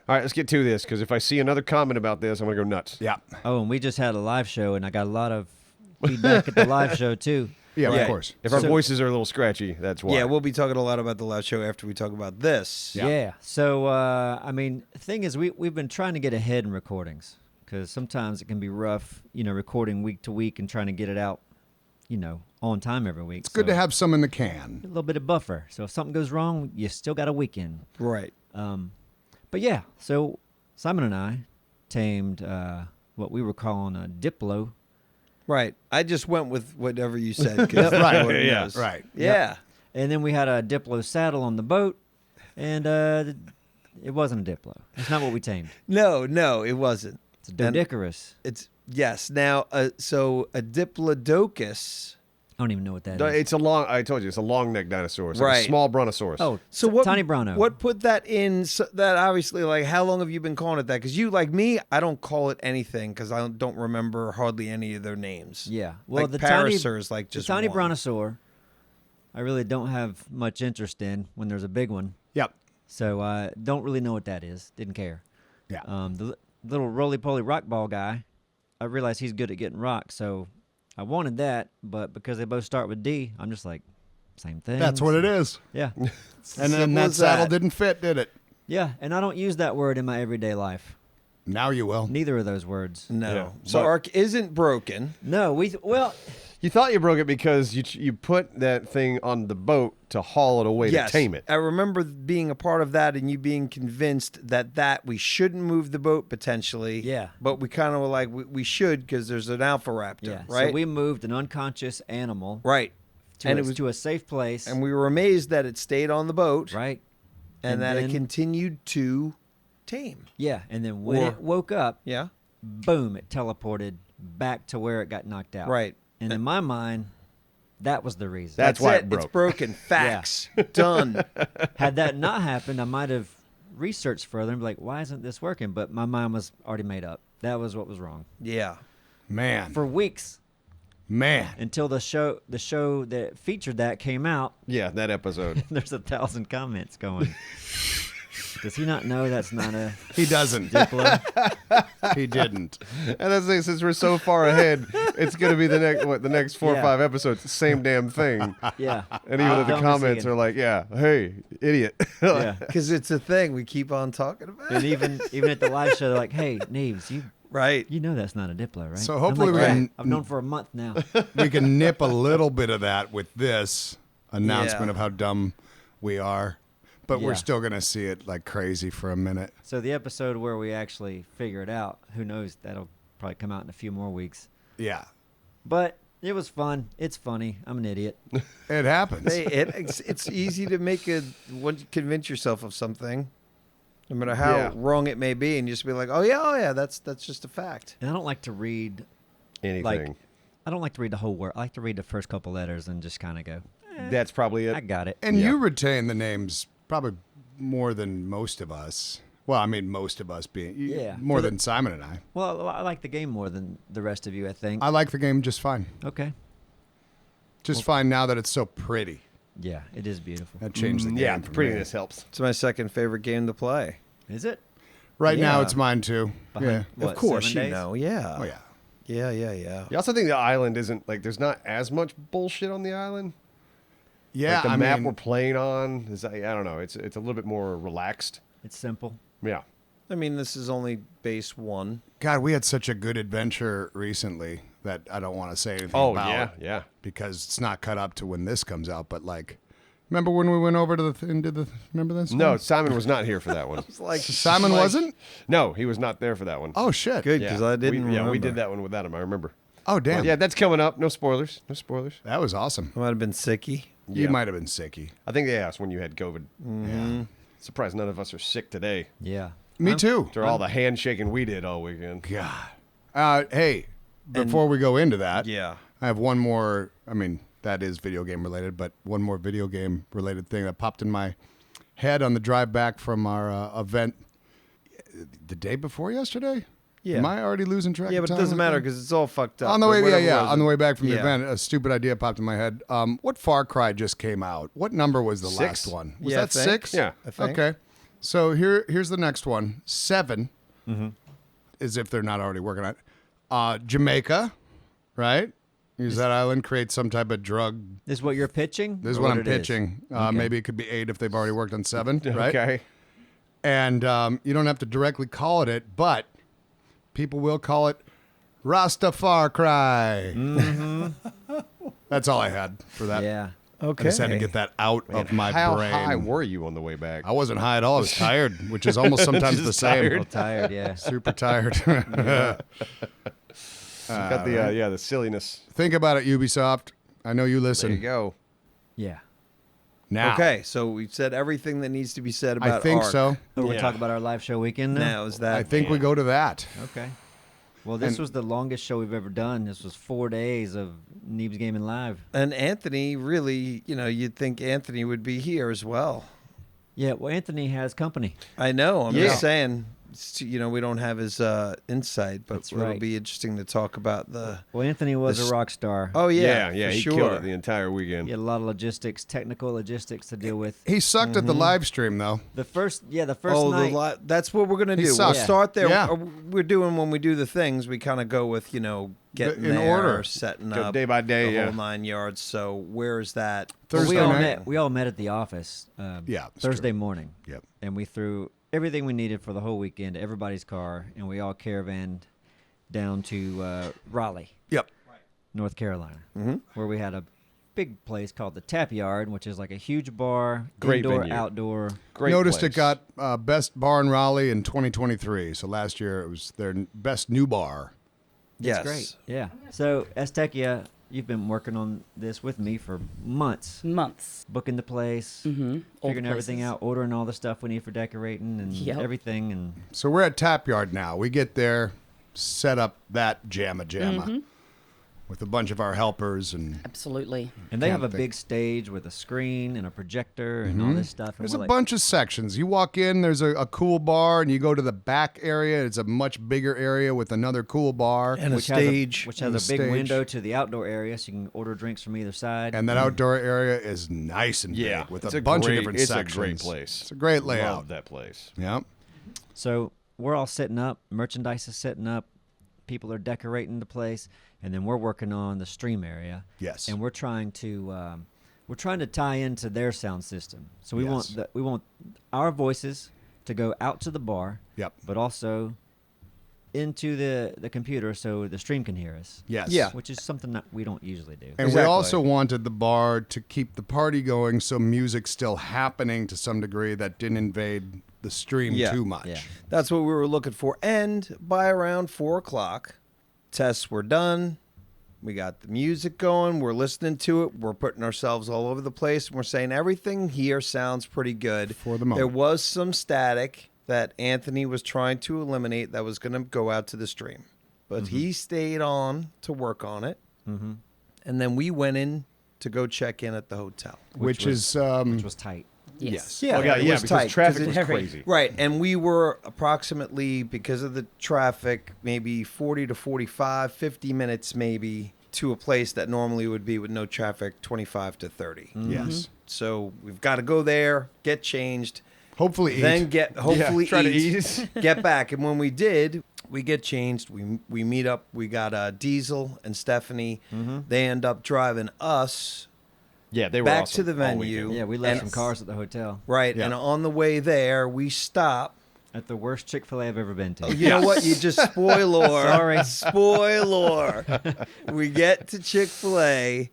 All right, let's get to this, because if I see another comment about this, I'm going to go nuts. Yeah. Oh, and we just had a live show, and I got a lot of feedback at the live show, too. Yeah, Right. of course. If our voices are a little scratchy, that's why. Yeah, we'll be talking a lot about the live show after we talk about this. Yeah. So, I mean, the thing is, we've been trying to get ahead in recordings because sometimes it can be rough, recording week to week and trying to get it out, on time every week. It's good to have some in the can. a little bit of buffer. So if something goes wrong, you still got a weekend. Right. But yeah, so Simon and I tamed what we were calling a Diplo. Right. I just went with whatever you said. 'Cause Right. what it Yeah. is. Right. Yeah. And then we had a Diplo saddle on the boat, and it wasn't a Diplo. That's not what we tamed. No, it wasn't. It's a Doedicurus. It's yes. Now, so a Diplodocus. I don't even know what that is. It's a long. I told you, it's a long neck dinosaur. It's like Right. a small brontosaurus. Oh, So what? Tiny Brano. What put that in? So that obviously, like, how long have you been calling it that? Because you, like me, I don't call it anything because I don't remember hardly any of their names. Yeah. Well, like the Parasaur is like the just tiny one. brontosaur, I really don't have much interest in when there's a big one. Yep. So I don't really know what that is. Didn't care. Yeah. The little roly-poly rock ball guy, I realized he's good at getting rocks, so I wanted that, but because they both start with D, I'm just like, same thing. That's what it is. Yeah. And then Simple that as saddle that. didn't fit, did it? Yeah, and I don't use that word in my everyday life. Now you will. Neither of those words. No. Yeah. So But- Ark isn't broken. No, You thought you broke it because you put that thing on the boat to haul it away Yes. to tame it. I remember being a part of that and you being convinced that we shouldn't move the boat potentially. Yeah. But we kind of were like, we should because there's an alpha raptor, yeah. right? So we moved an unconscious animal right. to, to a safe place. And we were amazed that it stayed on the boat. right? And that then, it continued to tame. Yeah, and then when Or- it woke up, Yeah. boom, it teleported back to where it got knocked out. Right. And in my mind, that was the reason. That's why it. it broke. It's broken. Facts. Done. Had that not happened, I might have researched further and be like, why isn't this working? But my mind was already made up. That was what was wrong. Yeah. Man. For weeks Man. until the show that featured that came out, Yeah, that episode. there's 1,000 comments going. Does he not know that's not a He doesn't. Diplo? He didn't. And that's the thing, since we're so far ahead, it's going to be the next 4 or Yeah. 5 episodes, the same damn thing. Yeah. And even though the Dumb as comments he are like, yeah, hey, idiot. Yeah. Because it's a thing we keep on talking about. And even at the live show, they're like, hey, Neebs, Right. you know that's not a Diplo, right? So I'm hopefully like, we "Yeah, can- I've known for a month now. We can nip a little bit of that with this announcement Yeah. of how dumb we are. But we're Yeah. still going to see it like crazy for a minute. So the episode where we actually figure it out, who knows? That'll probably come out in a few more weeks. Yeah. But it was fun. It's funny. I'm an idiot. It happens. Hey, it's easy to convince yourself of something, no matter how Yeah. wrong it may be, and just be like, oh yeah, that's just a fact. And I don't like to read Anything. I don't like to read the whole word. I like to read the first couple letters and just kind of go, That's probably I it. got it. And Yeah. you retain the names probably more than most of us. Well, I mean, most of us being Yeah. more For the- than Simon and I. Well, I like the game more than the rest of you, I think. I like the game just fine. Okay. Just fine now that it's so pretty. Yeah, it is beautiful. That changed the game. Yeah, for me. prettiness helps. It's my second favorite game to play. Is it? Right now, Yeah. it's mine too. Behind- Yeah. What, of course, 7 you days? know. Yeah. Oh yeah. Yeah. You also think the island isn't, like, there's not as much bullshit on the island? Yeah. Like the I map mean, we're playing on, I don't know, it's a little bit more relaxed. It's simple. Yeah. I mean, this is only base 1. God, we had such a good adventure recently that I don't want to say anything Oh, about. yeah. Because it's not cut up to when this comes out. But like, remember when we went over to remember this? No, one? Simon was not here for that one. It's like Simon wasn't. No, he was not there for that one. Oh shit. good because I didn't. we remember. did that one without him, I remember. Oh damn. Well, yeah, that's coming up. No spoilers. No spoilers. That was awesome. I might have been sicky. You Yeah. might have been sicky. I think they asked when you had COVID. Yeah. Surprised none of us are sick today. Yeah. Me too. After all the handshaking we did all weekend. God. Hey, before we go into that, Yeah. I have one more. I mean, that is video game related, but one more video game related thing that popped in my head on the drive back from our event the day before yesterday. Yeah. Am I already losing track? Yeah, of but it time doesn't with matter that? because it's all fucked up. On the or way, whatever was on it. the way back from the Yeah. event, a stupid idea popped in my head. What Far Cry just came out? What number was the 6? last one? Was Yeah, I that think. 6? Yeah, I think. Okay. So here's the next one. 7, as if they're not already working on it. Jamaica, right? Use that island, create some type of drug. This is what you're pitching? This is Or what I'm it is? pitching. Okay. Maybe it could be 8 if they've already worked on 7, right? Okay. And you don't have to directly call it, but people will call it Rastafari. That's all I had for that. Yeah. I Okay. just had to get that out of my How brain. high were you on the way back? I wasn't high at all. I was tired, which is almost sometimes Just the same. tired. Well, tired, yeah. Super tired. Got the the silliness. Think about it, Ubisoft. I know you There listen. you go. Yeah. Now. Okay, so we've said everything that needs to be said about I think Ark. so. Oh, we're Yeah. talking about our live show weekend now? Now is that I think we go to that. Okay. Well, this And- was the longest show we've ever done. This was 4 days of Neebs Gaming Live. and Anthony really, you'd think Anthony would be here as well. Yeah, well, Anthony has company. I know. I'm Yeah. just saying. We don't have his insight, but That's it'll right. be interesting to talk about the. Well, Anthony was This- a rock star. Oh yeah, yeah. for He sure. killed it the entire weekend. He had a lot of logistics, technical logistics to deal with. He sucked at the live stream, though. The first night. That's what we're gonna He do. We'll sucked. start there. Yeah. We're doing when we do the things. We kind of go with getting In there, order. setting Go up day by day, the yeah. whole 9 yards. So where's that? Well, Thursday we all night. met. We all met at the office. Yeah, it's Thursday true. morning. Yep. And we threw everything we needed for the whole weekend to everybody's car, and we all caravanned down to Raleigh, Yep. North Carolina, where we had a big place called the Tap Yard, which is like a huge bar, Great indoor, venue. outdoor. Great Noticed place. it got best bar in Raleigh in 2023. So last year it was their best new bar. Yes. It's great. Yeah. So Aztecia, you've been working on this with me for months, Months. booking the place, Mm-hmm. figuring everything out, ordering all the stuff we need for decorating and Yep. everything, and So we're at Tap Yard now. We get there, set up that jamma with a bunch of our helpers, and Absolutely. they have a Can't think. big stage with a screen and a projector and all this stuff. And there's we're a like, bunch of sections. You walk in, there's a cool bar, and you go to the back area. It's a much bigger area with another cool bar. And a which stage. which And has a a big stage. window to the outdoor area, so you can order drinks from either side. And that outdoor area is nice and Yeah, big with it's a bunch great- of different it's sections. a great place. It's a great Love layout. that place. Yep. So we're all setting up, merchandise is setting up, people are decorating the place, and then we're working on the stream area. Yes. And we're trying to tie into their sound system. So we Yes. want our voices to go out to the bar, Yep. but also into the computer so the stream can hear us. Yes. Yeah. Which is something that we don't usually do. And Exactly. we also wanted the bar to keep the party going, so music's still happening to some degree that didn't invade the stream Yeah. too much. Yeah. That's what we were looking for. And by around 4:00, tests were done. We got the music going. We're listening to it. We're putting ourselves all over the place. And we're saying everything here sounds pretty good. For the moment. There was some static that Anthony was trying to eliminate that was going to go out to the stream. But he stayed on to work on it. Mm-hmm. And then we went in to go check in at the hotel. Which was- is Which was tight. Yes. Yeah, Oh, yeah, it yeah, was because tight, traffic 'cause was it- crazy. Right, and we were approximately, because of the traffic, maybe 40 to 45, 50 minutes maybe to a place that normally would be with no traffic, 25 to 30. yes. So we've got to go there, get changed, Hopefully then eat. hopefully try to eat, ease. get back. And when we did, we get changed. We meet up. We got Diesel and Stephanie. They end up driving us Yeah, they were back awesome to the all venue. weekend. Yeah, we left And- some cars at the hotel. right, Yeah. and on the way there, we stop. At the worst Chick-fil-A I've ever been to. You know what? You just spoiler. Sorry. Spoiler. We get to Chick-fil-A,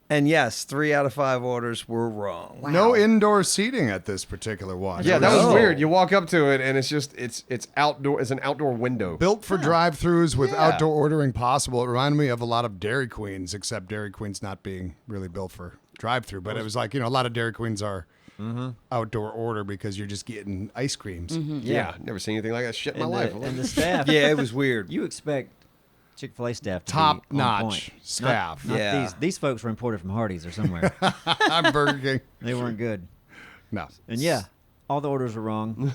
and yes, 3 out of 5 orders were wrong. No indoor seating at this particular one. Yeah, It that was No. weird. You walk up to it and it's just it's outdoor. It's an outdoor window. built for drive-throughs with Yeah. outdoor ordering possible. It reminded me of a lot of Dairy Queens, except Dairy Queens not being really built for drive-through. But it was like, a lot of Dairy Queens are outdoor order because you're just getting ice creams. Yeah, never seen anything like that shit in my life. And the staff. Yeah, it was weird. You expect Chick-fil-A staff to Top be on notch point. staff. Not Yeah. these folks were imported from Hardee's or somewhere. I'm Burger King. They weren't good. No. And yeah, all the orders were wrong.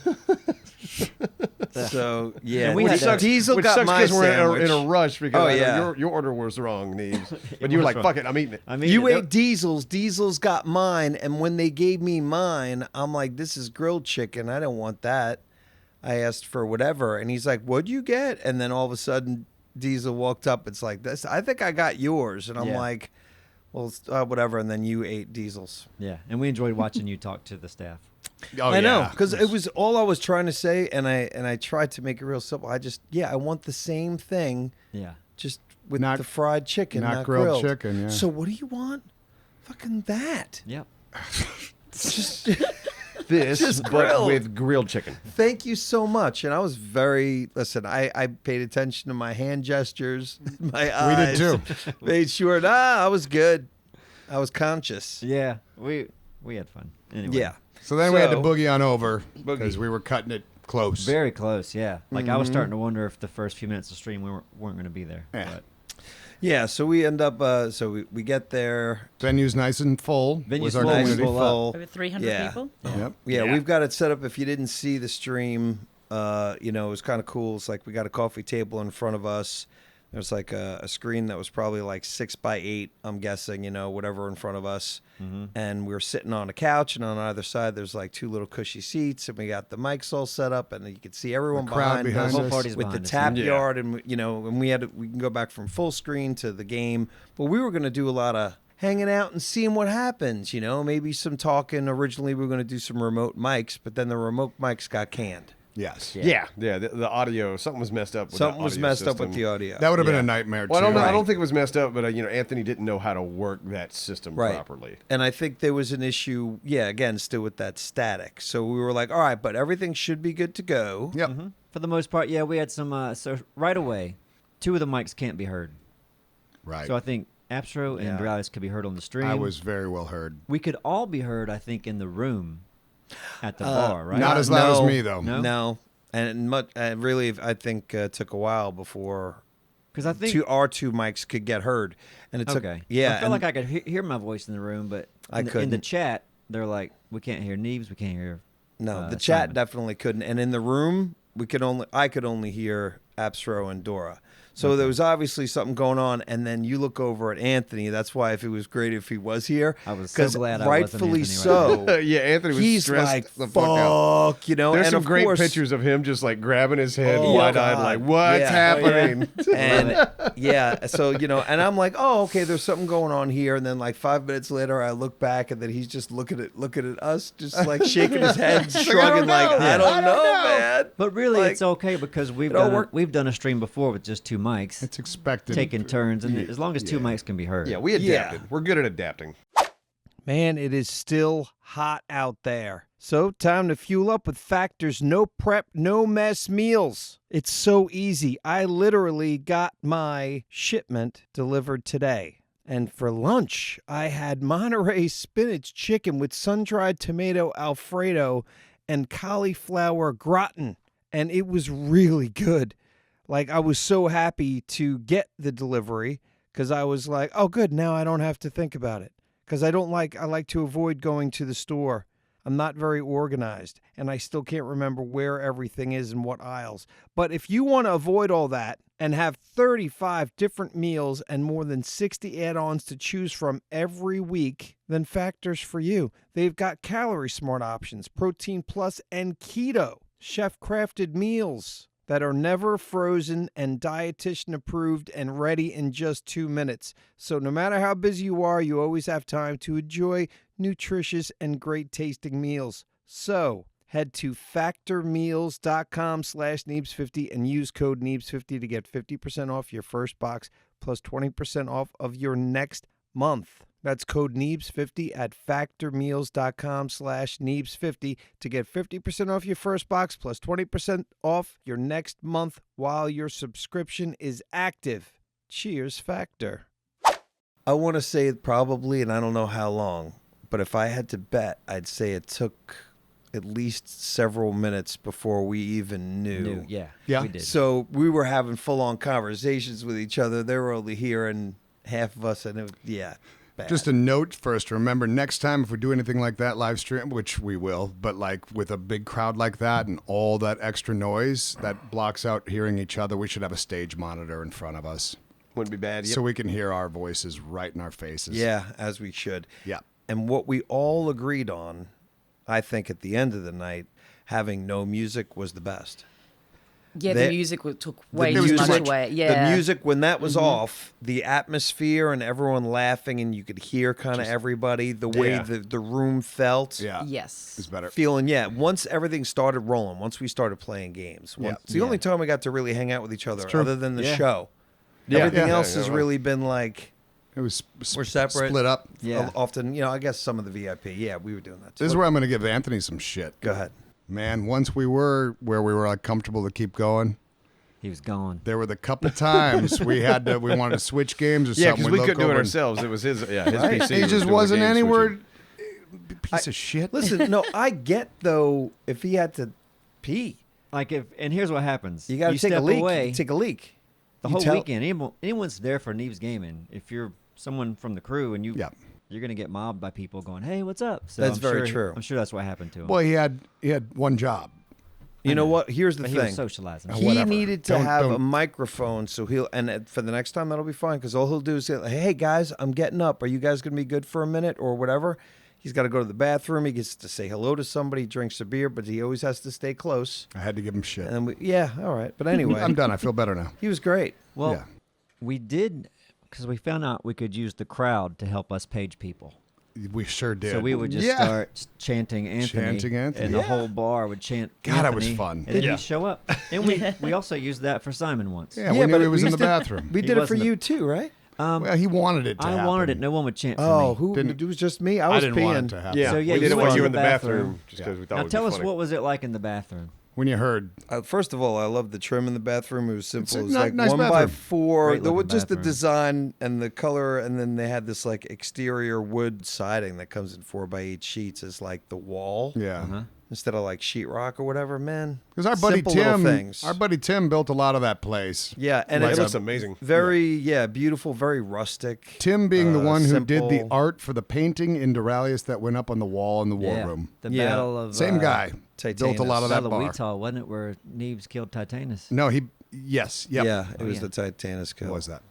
So yeah, And we had that. Diesel Which got sucks my because we're sandwich. in a rush because Oh, I know yeah. your order was wrong, Neebs. But you were was like, wrong. fuck it, I'm eating it. I mean, You ate Diesel's. Diesel's got mine, and when they gave me mine, I'm like, "This is grilled chicken. I don't want that." I asked for whatever, and he's like, "What'd you get?" And then all of a sudden, Diesel walked up. It's like this. I think I got yours, and I'm Yeah. like, "Well, whatever." And then you ate Diesel's. Yeah, and we enjoyed watching you talk to the staff. Oh, I know yeah. because it was all I was trying to say, and I tried to make it real simple. I want the same thing, Yeah. just with Not- the fried chicken, not not grilled grilled chicken, yeah. So what do you want? Fucking that. Yep. Just This, Just but grilled. with grilled chicken. thank you so much. And I was I paid attention to my hand gestures, my eyes. did Made sure, I was good. I was conscious. Yeah. We had fun. Anyway. Yeah. So then we had to So- boogie on over Boogie. because we were cutting it close. Very close. Yeah. Like I Mm-hmm. was starting to wonder if the first few minutes of stream we weren't going to be there. Yeah. But Yeah, so we end up, we get there. Venue's nice and full. Venue's was our full, community. full up. Over 300 Yeah. people. Yep. Yeah, we've got it set up. If you didn't see the stream, it was kind of cool. It's like we got a coffee table in front of us. There's like a screen that was probably like 6x8, I'm guessing, whatever in front of us. Mm-hmm. And we were sitting on a couch, and on either side, there's like two little cushy seats, and we got the mics all set up, and you could see everyone The crowd behind us. behind the whole us. party's With the behind us, tap Yeah. yard, and and we can go back from full screen to the game, but we were going to do a lot of hanging out and seeing what happens. Maybe some talking. Originally, we were going to do some remote mics, but then the remote mics got canned. Yes. Yeah. Yeah, the audio, something was messed up with Something the was audio messed up system. with the audio. That would have been Yeah. a nightmare, Well, I too. don't know. I Right. don't think it was messed up, but Anthony didn't know how to work that system Right. properly. And I think there was an issue, again, still with that static. So we were like, all right, but everything should be good to go. Yep. For the most part, yeah, we had some. So right away, two of the mics can't be heard. Right. So I think Abstro and Yeah. Borealis could be heard on the stream. I was very well heard. We could all be heard, I think, in the room at the bar, right? Not as loud No. as me, though. No? No. And really, I think took a while before Because I think our two mics could get heard. And it took, okay. yeah. I felt and- like I could hear my voice in the room, but I in the couldn't. chat, they're like, "We can't hear Neebs. We can't hear." No, the chat Simon." definitely couldn't. And in the room, I could only hear Abstro and Dora. So there was obviously something going on. And then you look over at Anthony. That's why it was great if he was here. I was so 'Cause glad I wasn't rightfully Anthony so. right Yeah, Anthony was He's stressed like, the fuck out. fuck, There's and some of great course- pictures of him just like grabbing his head, Oh, wide-eyed, God. like, what's Yeah. happening? And yeah, so and I'm like, oh, okay, there's something going on here. And then like 5 minutes later, I look back, and then he's just looking at us, just like shaking his head, shrugging, like, I don't know, man. But really, Like, it's okay because it all worked. we've done a stream before with just two mics, It's expected. taking turns, and as long as two mics can be heard. Yeah, we Yeah. adapted. We're good at adapting. Man, it is still hot out there. So, time to fuel up with Factor's no prep, no mess meals. It's so easy. I literally got my shipment delivered today. And for lunch, I had Monterey spinach chicken with sun-dried tomato Alfredo and cauliflower gratin. And it was really good. Like, I was so happy to get the delivery because I was like, oh, good, now I don't have to think about it. Because I like to avoid going to the store. I'm not very organized, and I still can't remember where everything is and what aisles. But if you want to avoid all that and have 35 different meals and more than 60 add-ons to choose from every week, then Factor's for you. They've got Calorie Smart options, Protein Plus, and Keto. Chef-crafted meals that are never frozen and dietitian approved and ready in just 2 minutes. So no matter how busy you are, you always have time to enjoy nutritious and great tasting meals. So head to factormeals.com/Neebs50 and use code Neebs50 to get 50% off your first box plus 20% off of your next month. That's code Neebs50 at factormeals.com/Neebs50 to get 50% off your first box plus 20% off your next month while your subscription is active. Cheers, Factor. I want to say probably, and I don't know how long, but if I had to bet, I'd say it took at least several minutes before we even knew. Yeah, Yeah. we did. So we were having full-on conversations with each other. They were only hearing half of us, and bad. Just a note first. Remember, next time if we do anything like that live stream, which we will, but like with a big crowd like that and all that extra noise that blocks out hearing each other, we should have a stage monitor in front of us Wouldn't be bad. Yep. so we can hear our voices right in our faces. Yeah, as we should. Yeah. And what we all agreed on, I think at the end of the night, having no music was the best. Yeah, They- the music took way It was too too much much. away. Yeah. The music, when that was off, the atmosphere and everyone laughing, and you could hear kind of everybody, the way Yeah. the room felt. Yeah. Yes. It's better. Feeling, once everything started rolling, once we started playing games. Yeah. It's the only time we got to really hang out with each other, true. other than the Yeah. show. Yeah. Everything Yeah. else Yeah, has yeah. really been like, It was we're separate. split up. Yeah. Often, I guess some of the VIP. Yeah, we were doing that too. This is where I'm going to give Anthony some shit. Go ahead. Man, once we were where we were like comfortable to keep going, He was gone. there were the couple times we wanted to switch games or Yeah, something. because we couldn't do it ourselves. It was his. Yeah, his Right. PC. He was just doing the wasn't game anywhere. switching. Piece of shit. Listen, no, I get though if he had to pee, Like and here's what happens. you got to take step a leak. away You take a leak. the You whole tell- weekend. Anyone's there for Neebs Gaming. If you're someone from the crew and Yeah. you're gonna get mobbed by people going, "Hey, what's up?" So That's I'm very sure, true. I'm sure that's what happened to him. Well, he had one job. You know what? Here's the but he was thing. socializing. Oh, He whatever. needed to Don't- have a don't- microphone, so for the next time that'll be fine. Because all he'll do is say, "Hey guys, I'm getting up. Are you guys gonna be good for a minute or whatever?" He's got to go to the bathroom. He gets to say hello to somebody, drinks a beer, but he always has to stay close. I had to give him shit. And all right. But anyway, I'm done. I feel better now. he was great. Well, Yeah. we did because we found out we could use the crowd to help us page people. We sure did. So we would just Yeah. start chanting Anthony, Chanting Anthony. and the Yeah. whole bar would chant. God, that was Anthony, fun. And then Yeah. he'd show up, and we also used that for Simon once. Yeah, we knew but he was we in the used to- bathroom. We He did it was for in the- you too, right? Well, he wanted it to I happen. wanted it. No one would chant for Oh, me. who? Didn't- It was just me. I I was didn't peeing. want it to happen. Yeah, So, yeah, we you did it went while to you were the in the bathroom, bathroom. just because we thought it Now would tell be us funny. what was it like in the bathroom? When you heard, First of all, I love the trim in the bathroom. It was simple. It's a It was ni- like nice 1x4. Great There was looking just the bathroom. design and the color, and then they had this like exterior wood siding that comes in 4x8 sheets as like the wall yeah, Uh-huh. instead of like sheetrock or whatever. Man, because our buddy Simple little Tim, things. built a lot of that place. Yeah, and Like It a- looks amazing. very beautiful, very rustic. Tim being the one who did the simple. art for the painting in Doraleous that went up on the wall in the war Yeah, room. the Yeah. battle of Same guy built a lot of that Battle bar. of Weetall, wasn't it? Where Neebs killed Titanus. No, yes, yep. Yeah, it Oh, was yeah. the Titanus It kill. was that.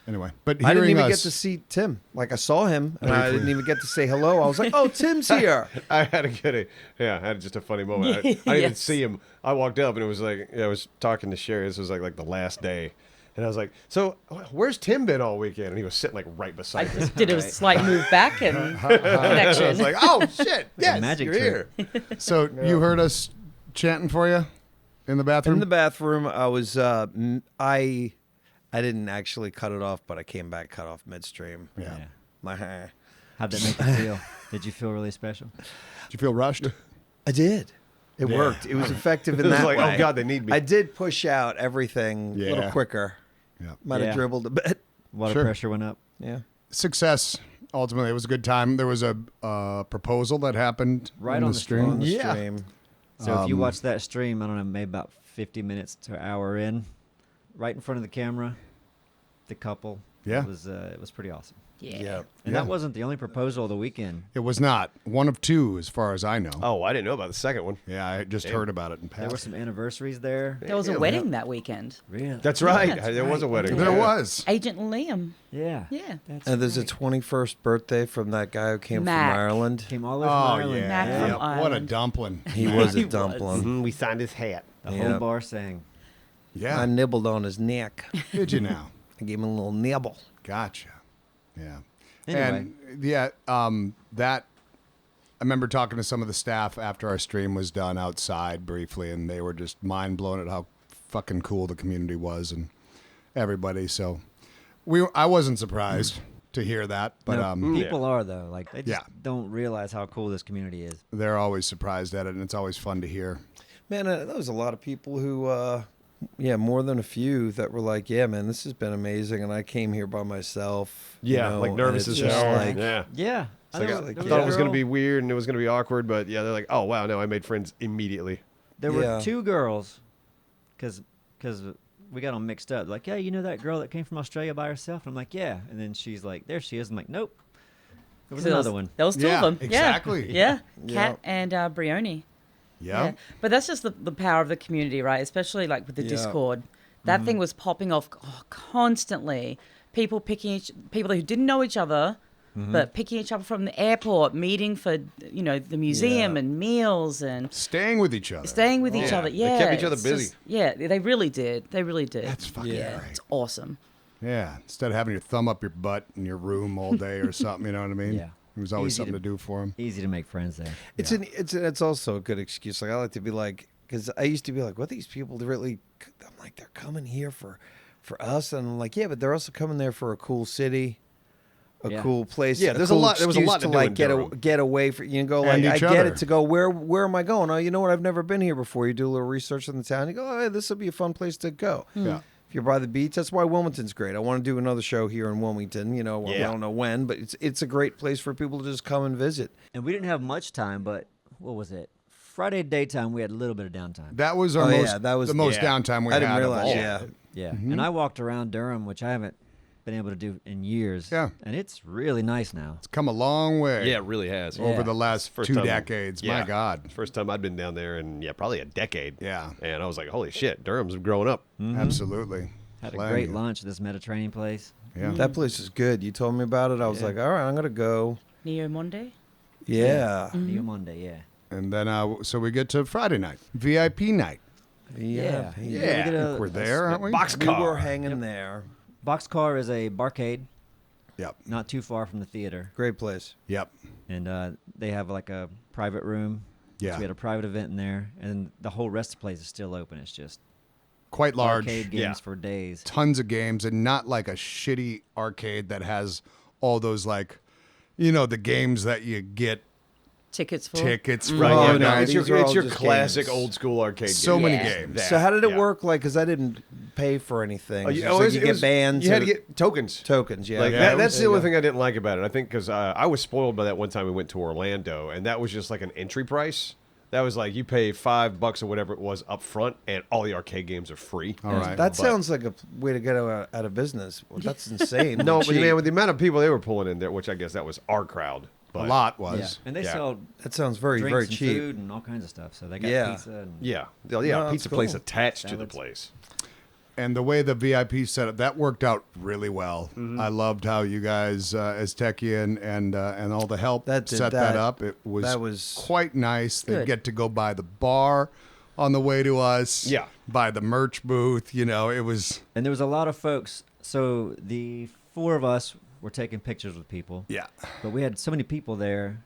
Anyway, but I didn't hearing even us, get to see Tim. Like I saw him, and I Briefly. didn't even get to say hello. I was like, "Oh, Tim's here." I had to get I had just a funny moment. I didn't even Yes. see him. I walked up and it was like, I was talking to Sherry. This was like the last day. And I was like, so where's Tim been all weekend? And he was sitting like right beside me. Did a slight move back and I was connection. like, oh shit, yes, magic you're trick. here. so you heard us chanting for you in the bathroom. In the bathroom, I was I didn't actually cut it off, but I came back cut off midstream. yeah. My How'd that make you feel? Did you feel really special? Did you feel rushed? I did. It Yeah. worked. It was effective in It was that like, way. oh god, they need me. I did push out everything a little Yeah. quicker. Yeah. Might have Yeah. dribbled a bit. Water Sure. pressure went up. Yeah. Success. Ultimately, it was a good time. There was a proposal that happened Right in on the the stream. On the Yeah. stream. So if you watch that stream, I don't know, maybe about 50 minutes to an hour in, right in front of the camera, the couple. Yeah. It was pretty awesome. yeah. Yeah. And Yeah. that wasn't the only proposal of the weekend. It was not one of two, as far as I know. Oh, I didn't know about the second one. Yeah, I just Damn. heard about it in There were passing. some anniversaries there. There was a wedding that weekend. Really? That's right. that's There was a right. wedding. There Yeah. was. Agent Liam. Yeah. Yeah. That's And there's a right. 21st birthday from that guy who came Mac. from Ireland. Came all the way from Oh Ireland. yeah, Mac from Yep. What a Ireland. dumpling. He was He a was. dumpling. Mhm, we signed his hat. The Yeah. whole bar sang. Yeah. I nibbled on his neck. Did you now? I gave him a little nibble. Gotcha. Yeah. Anyway. And yeah, that I remember talking to some of the staff after our stream was done outside briefly, and they were just mind blown at how fucking cool the community was and everybody. So I wasn't surprised to hear that, but No, people are though. Like they just Yeah. don't realize how cool this community is. they're always surprised at it, and it's always fun to hear. Man, there was a lot of people who, more than a few that were like, yeah, man, this has been amazing. And I came here by myself. you Yeah, know, like and nervous it's as just hell. like, Yeah. Yeah. It's like, know, I there thought a it was going to girl- be weird and it was going to be awkward, but yeah, they're like, oh wow, no, I made friends immediately. There Yeah. were two girls, because we got them mixed up. Like, yeah, you know that girl that came from Australia by herself? I'm like, yeah. And then she's like, there she is. I'm like, nope. There was another one. There was two Yeah, of them. exactly. Yeah. Yeah. Kat and Brioni. Yeah. But that's just the power of the community, right? Especially like with the Yeah. Discord. That thing was popping off constantly. People people who didn't know each other, but picking each other from the airport, meeting for, the museum Yeah. and meals and Staying with each other. staying with each Yeah. other. They Yeah. kept each other it's busy. just- yeah, they really did. They really did. That's fucking yeah, great. it's awesome. Yeah. Instead of having your thumb up your butt in your room all day or something, you know what I mean? Yeah. It was always Easy something to- to do for him. Easy to make friends there. It's also a good excuse. Like I like to be like, because I used to be like, what these people really? I'm like, they're coming here for us, and I'm like, yeah, but they're also coming there for a cool city, a Yeah. cool place. Yeah, there's a cool lot- there was a excuse lot to do like in get Durham. get away from you and go like, And I each get other. it to go. Where am I going? Oh, you know what? I've never been here before. You do a little research in the town. You go, oh, hey, this will be a fun place to go. Yeah. If you're by the beach, that's why Wilmington's great. I want to do another show here in Wilmington. We Yeah. don't know when, but it's a great place for people to just come and visit. And we didn't have much time, but what was it? Friday daytime, we had a little bit of downtime. That was our Oh, most, yeah, that was- the most yeah. downtime we I didn't had. of realize. all. Yeah. Yeah. And I walked around Durham, which I haven't been able to do in years. Yeah. And it's really nice now. It's come a long way. Yeah, it really has. Over Yeah. the last First 2 time- decades. yeah. My God. First time I'd been down there in probably a decade. Yeah. And I was like, holy shit, Durham's growing up. Absolutely. Had a Plenty. great lunch at this Mediterranean place. Yeah. That place is good. You told me about it. I was Yeah. like, all right, I'm gonna go. Neo Monday. Yeah. Neo Monday, yeah. And then, so we get to Friday night, VIP night. Yeah. We Yeah. get a- We're there, aren't we? We were hanging there. Boxcar is a barcade, Yep. not too far from the theater. Great place. Yep. And they have like a private room. Yeah. So we had a private event in there. And the whole rest of the place is still open. It's just Quite large. arcade games Yeah. for days. Tons of games, and not like a shitty arcade that has all those, like, the games that you get Tickets for. tickets for. Right, Oh, yeah, no, no, it's these your, are it's all your just classic games. old school arcade So game. many Yeah. games. That, So how did it yeah. work? Like, because I didn't pay for anything. Oh, It's you, just oh, like it you was- get bands. You had to or get tokens. tokens. Yeah. Like Yeah, that's there the you only go. thing I didn't like about it. I think because I was spoiled by that one time we went to Orlando, and that was just like an entry price. That was like you pay $5 or whatever it was up front, and all the arcade games are free. All right. That But- sounds like a way to get out of business. Well, that's insane. No, but Cheap. man, with the amount of people they were pulling in there, which I guess that was our crowd. a But, lot Yeah. was. And they Yeah. sell that sounds very, drinks very and cheap. food and all kinds of stuff. So they got Yeah. pizza. And Yeah, No, pizza that's place cool. attached to the Salads. place. And the way the VIP set up, that worked out really well. I loved how you guys, as Techie and all the help That did set that that. up. It was, That was- quite nice. They Good. get to go by the bar on the way to us. Yeah. By the merch booth. It was. And there was a lot of folks. So the 4 of us were taking pictures with people. Yeah. But we had so many people there.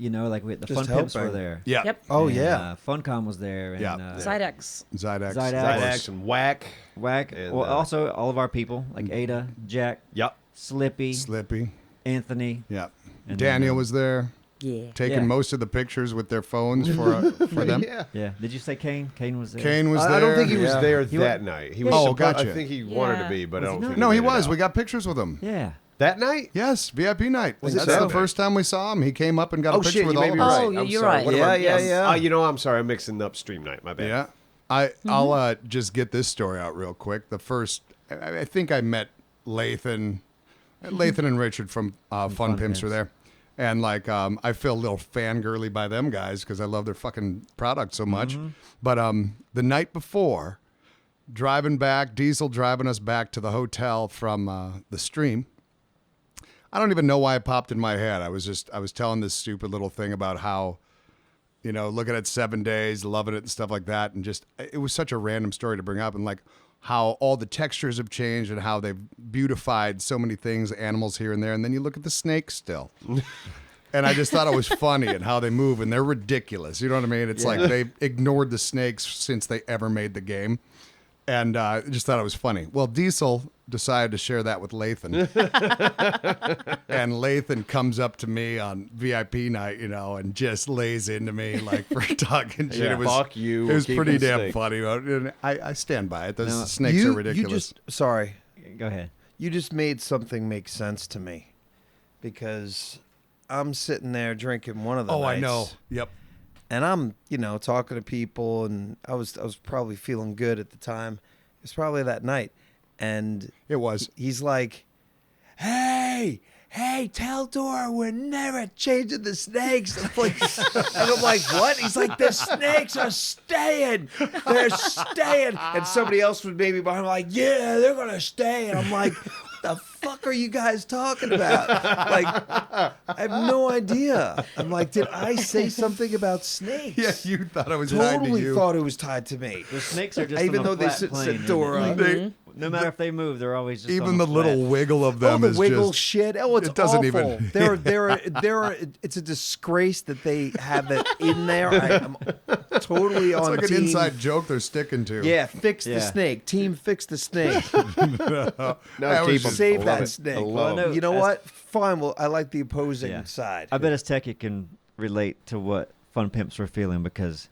Like we had the Just Fun Pimps were helping. there. Yeah. Yep. Oh, And, yeah. Funcom was there. And, Yeah. Xidax. Xidax. Xidax. Xidax and Whack. Whack. And, Well, uh, also all of our people, like Ada, Jack, Yep. Slippy, Slippy. Anthony. Yeah. And Daniel then, was there, Yeah. taking Yeah. most of the pictures with their phones for them. Yeah. Yeah. Did you say Kane? Kane was there. Kane was there. I don't think he was Yeah. there He that night. He was. Oh, suppo- gotcha. I think he wanted to Yeah. be, but I Was don't he think. No, he made it was. out. We got pictures with him. Yeah. that night. Yes, VIP night. Was That's it the so? first time we saw him. He came up and got a Oh picture shit, with you all may of be us. right. Oh, I'm you're sorry. right. What am I- Yeah, yeah. I'm sorry. I'm mixing up stream night. My bad. Yeah. I'll just get this story out real quick. The first, I think I met Lathan and Richard from Fun Fun Pimps were Pimps. there. And I feel a little fangirly by them guys because I love their fucking product so much. But the night before, driving back, Diesel driving us back to the hotel from the stream. I don't even know why it popped in my head. I was telling this stupid little thing about how, looking at 7 days, loving it and stuff like that. And just, it was such a random story to bring up. And like how all the textures have changed and how they've beautified so many things, animals here and there. And then you look at the snakes still. And I just thought it was funny and how they move, and they're ridiculous. You know what I mean? It's like they've ignored the snakes since they ever made the game. And I just thought it was funny. Well, Diesel decided to share that with Lathan. And Lathan comes up to me on VIP night, and just lays into me like for talking shit. Yeah, It was, fuck you, It was keeping pretty damn snake. funny. And I stand by it. Those Now, snakes are ridiculous. Sorry. Go ahead. You just made something make sense to me because I'm sitting there drinking one of the I nights, know. Yep. and I'm talking to people, and I was probably feeling good at the time. was probably that night, and It was. he's like, "Hey, tell Dora we're never changing the snakes." And I'm like, what? He's like, "The snakes are staying. They're staying." And somebody else was maybe behind me like, "Yeah, they're gonna stay." And I'm like, what the fuck are you guys talking about? Like, I have no idea. I'm like, did I say something about snakes? Yeah, you thought I was tied to Totally you. thought it was tied to me. The snakes are just Even on a though they flat said plane, Dora. and They- no matter if they move, they're always just on even a the little flat. wiggle of Oh, them the is wiggle just. shit. Oh, it's it doesn't awful. even- It's a disgrace that they have that in there. I'm totally It's on like an team. inside joke they're sticking to. Yeah, fix the Yeah. snake. Team, fix the snake. No, I was keep just- 'em. Save I love that it. snake. I love Well, I know- You know as- what? Fine. Well, I like the opposing Yeah. side. I bet as Techie can relate to what Fun Pimps were feeling because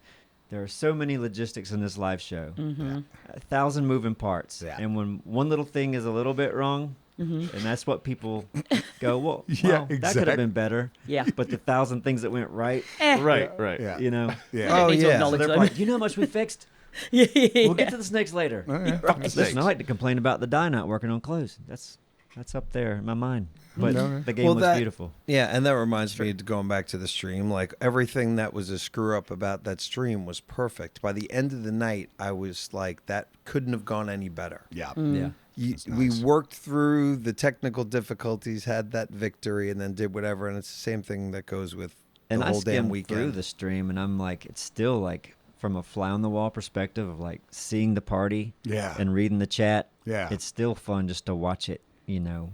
there are so many logistics in this live show. 1,000 moving parts. Yeah. And when one little thing is a little bit wrong, and that's what people go, well, Yeah, that could exact- have been better. Yeah. But the 1,000 things that went right, Right, right. Yeah. you know. Yeah. Oh, Need to yeah. acknowledge They're them. like, you know how much we fixed? yeah. We'll get to the snakes later. Fucking Listen, I like to complain about the dye not working on clothes. That's up there in my mind. But No, no. the game Well, was that- beautiful. Yeah, and that reminds me of going back to the stream. Like everything that was a screw up about that stream was perfect. By the end of the night, I was like, that couldn't have gone any better. Yeah. Yeah. We worked through the technical difficulties, had that victory, and then did whatever. And it's the same thing that goes with the And I whole damn skimmed weekend. through the stream, and I'm like, it's still like from a fly on the wall perspective of like seeing the party, Yeah. and reading the chat. Yeah. It's still fun just to watch it,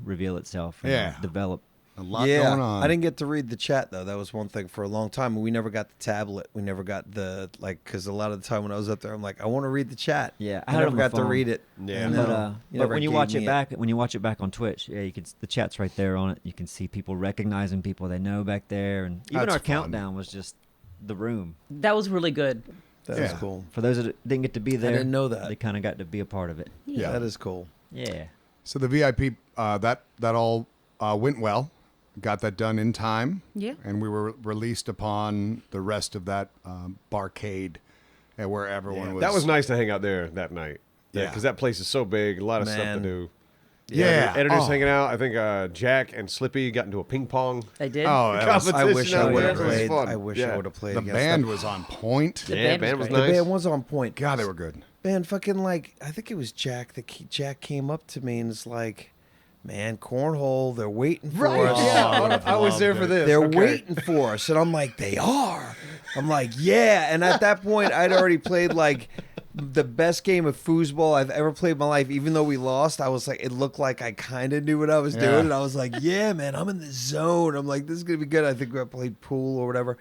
reveal itself, and Yeah. develop. A lot yeah, going on. I didn't get to read the chat though. That was one thing for a long time. We never got the tablet. We never got the because a lot of the time when I was up there, I'm like, I want to read the chat. Yeah, I I had it never on my got to phone. read it. Yeah. And, But, you but never when you gave watch me it back, when you watch it back on Twitch, yeah, you can. The chat's right there on it. You can see people recognizing people they know back there, and even That's our fun. countdown was just the room. That was really good. that Yeah. was cool. For those that didn't get to be there, didn't know that. they kind of got to be a part of it. Yeah. That is cool. Yeah. So the VIP, that all went well. Got that done in time. Yeah. And we were released upon the rest of that Barcade, where everyone was. That was nice to hang out there that night. Yeah, Yeah. because that place is so big, a lot of stuff to Man. do. Yeah. the editors Oh. hanging out. I think Jack and Slippy got into a ping pong. They did. Oh, that was, I wish I out would there. have It was played. fun. I wish Yeah. I would have played. the against band them. was on point. The Yeah, band band was great. nice. The band was on point. God, they were good. Man, fucking like I think it was Jack. Jack came up to me and is like, "Man, cornhole, they're waiting for us. I was there for this. They're Okay. waiting for us." And I'm like, "They are." I'm like, "Yeah." And at that point, I'd already played like the best game of foosball I've ever played in my life. Even though we lost, I was like, it looked like I kind of knew what I was Yeah. doing, and I was like, "Yeah, man, I'm in the zone." I'm like, "This is gonna be good." I think I played pool or whatever.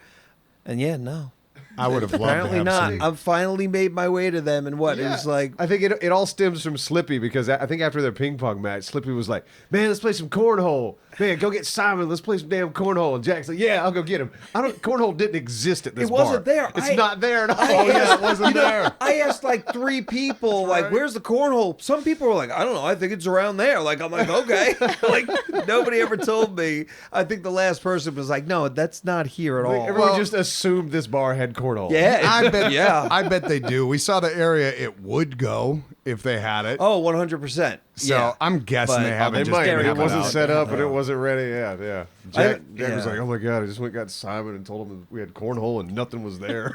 And yeah, no. I would have loved Apparently to have not. some- I've finally made my way to them, and what? It was like, I think it all stems from Slippy because I think after their ping pong match, Slippy was like, "Man, let's play some cornhole. Man, go get Simon. Let's play some damn cornhole." And Jack's like, "Yeah, I'll go get him." Cornhole didn't exist at this It wasn't bar. there. It's not there at all. Oh yeah, it wasn't there. I asked like 3 people, like, "Where's the cornhole?" Some people were like, "I don't know. I think it's around there." Like, I'm like, "Okay." Like, nobody ever told me. I think the last person was like, "No, that's not here at Like, all." everyone Well- just assumed this bar had cornhole. Yeah, I bet. Yeah. I bet they do. We saw the area it would go if they had it. Oh, 100%. so yeah. I'm guessing But- they They haven't just might. didn't It have wasn't out. set up and it wasn't ready. Yeah, yeah. Jack was yeah. like, "Oh my god, I just went and got Simon and told him we had cornhole and nothing was there."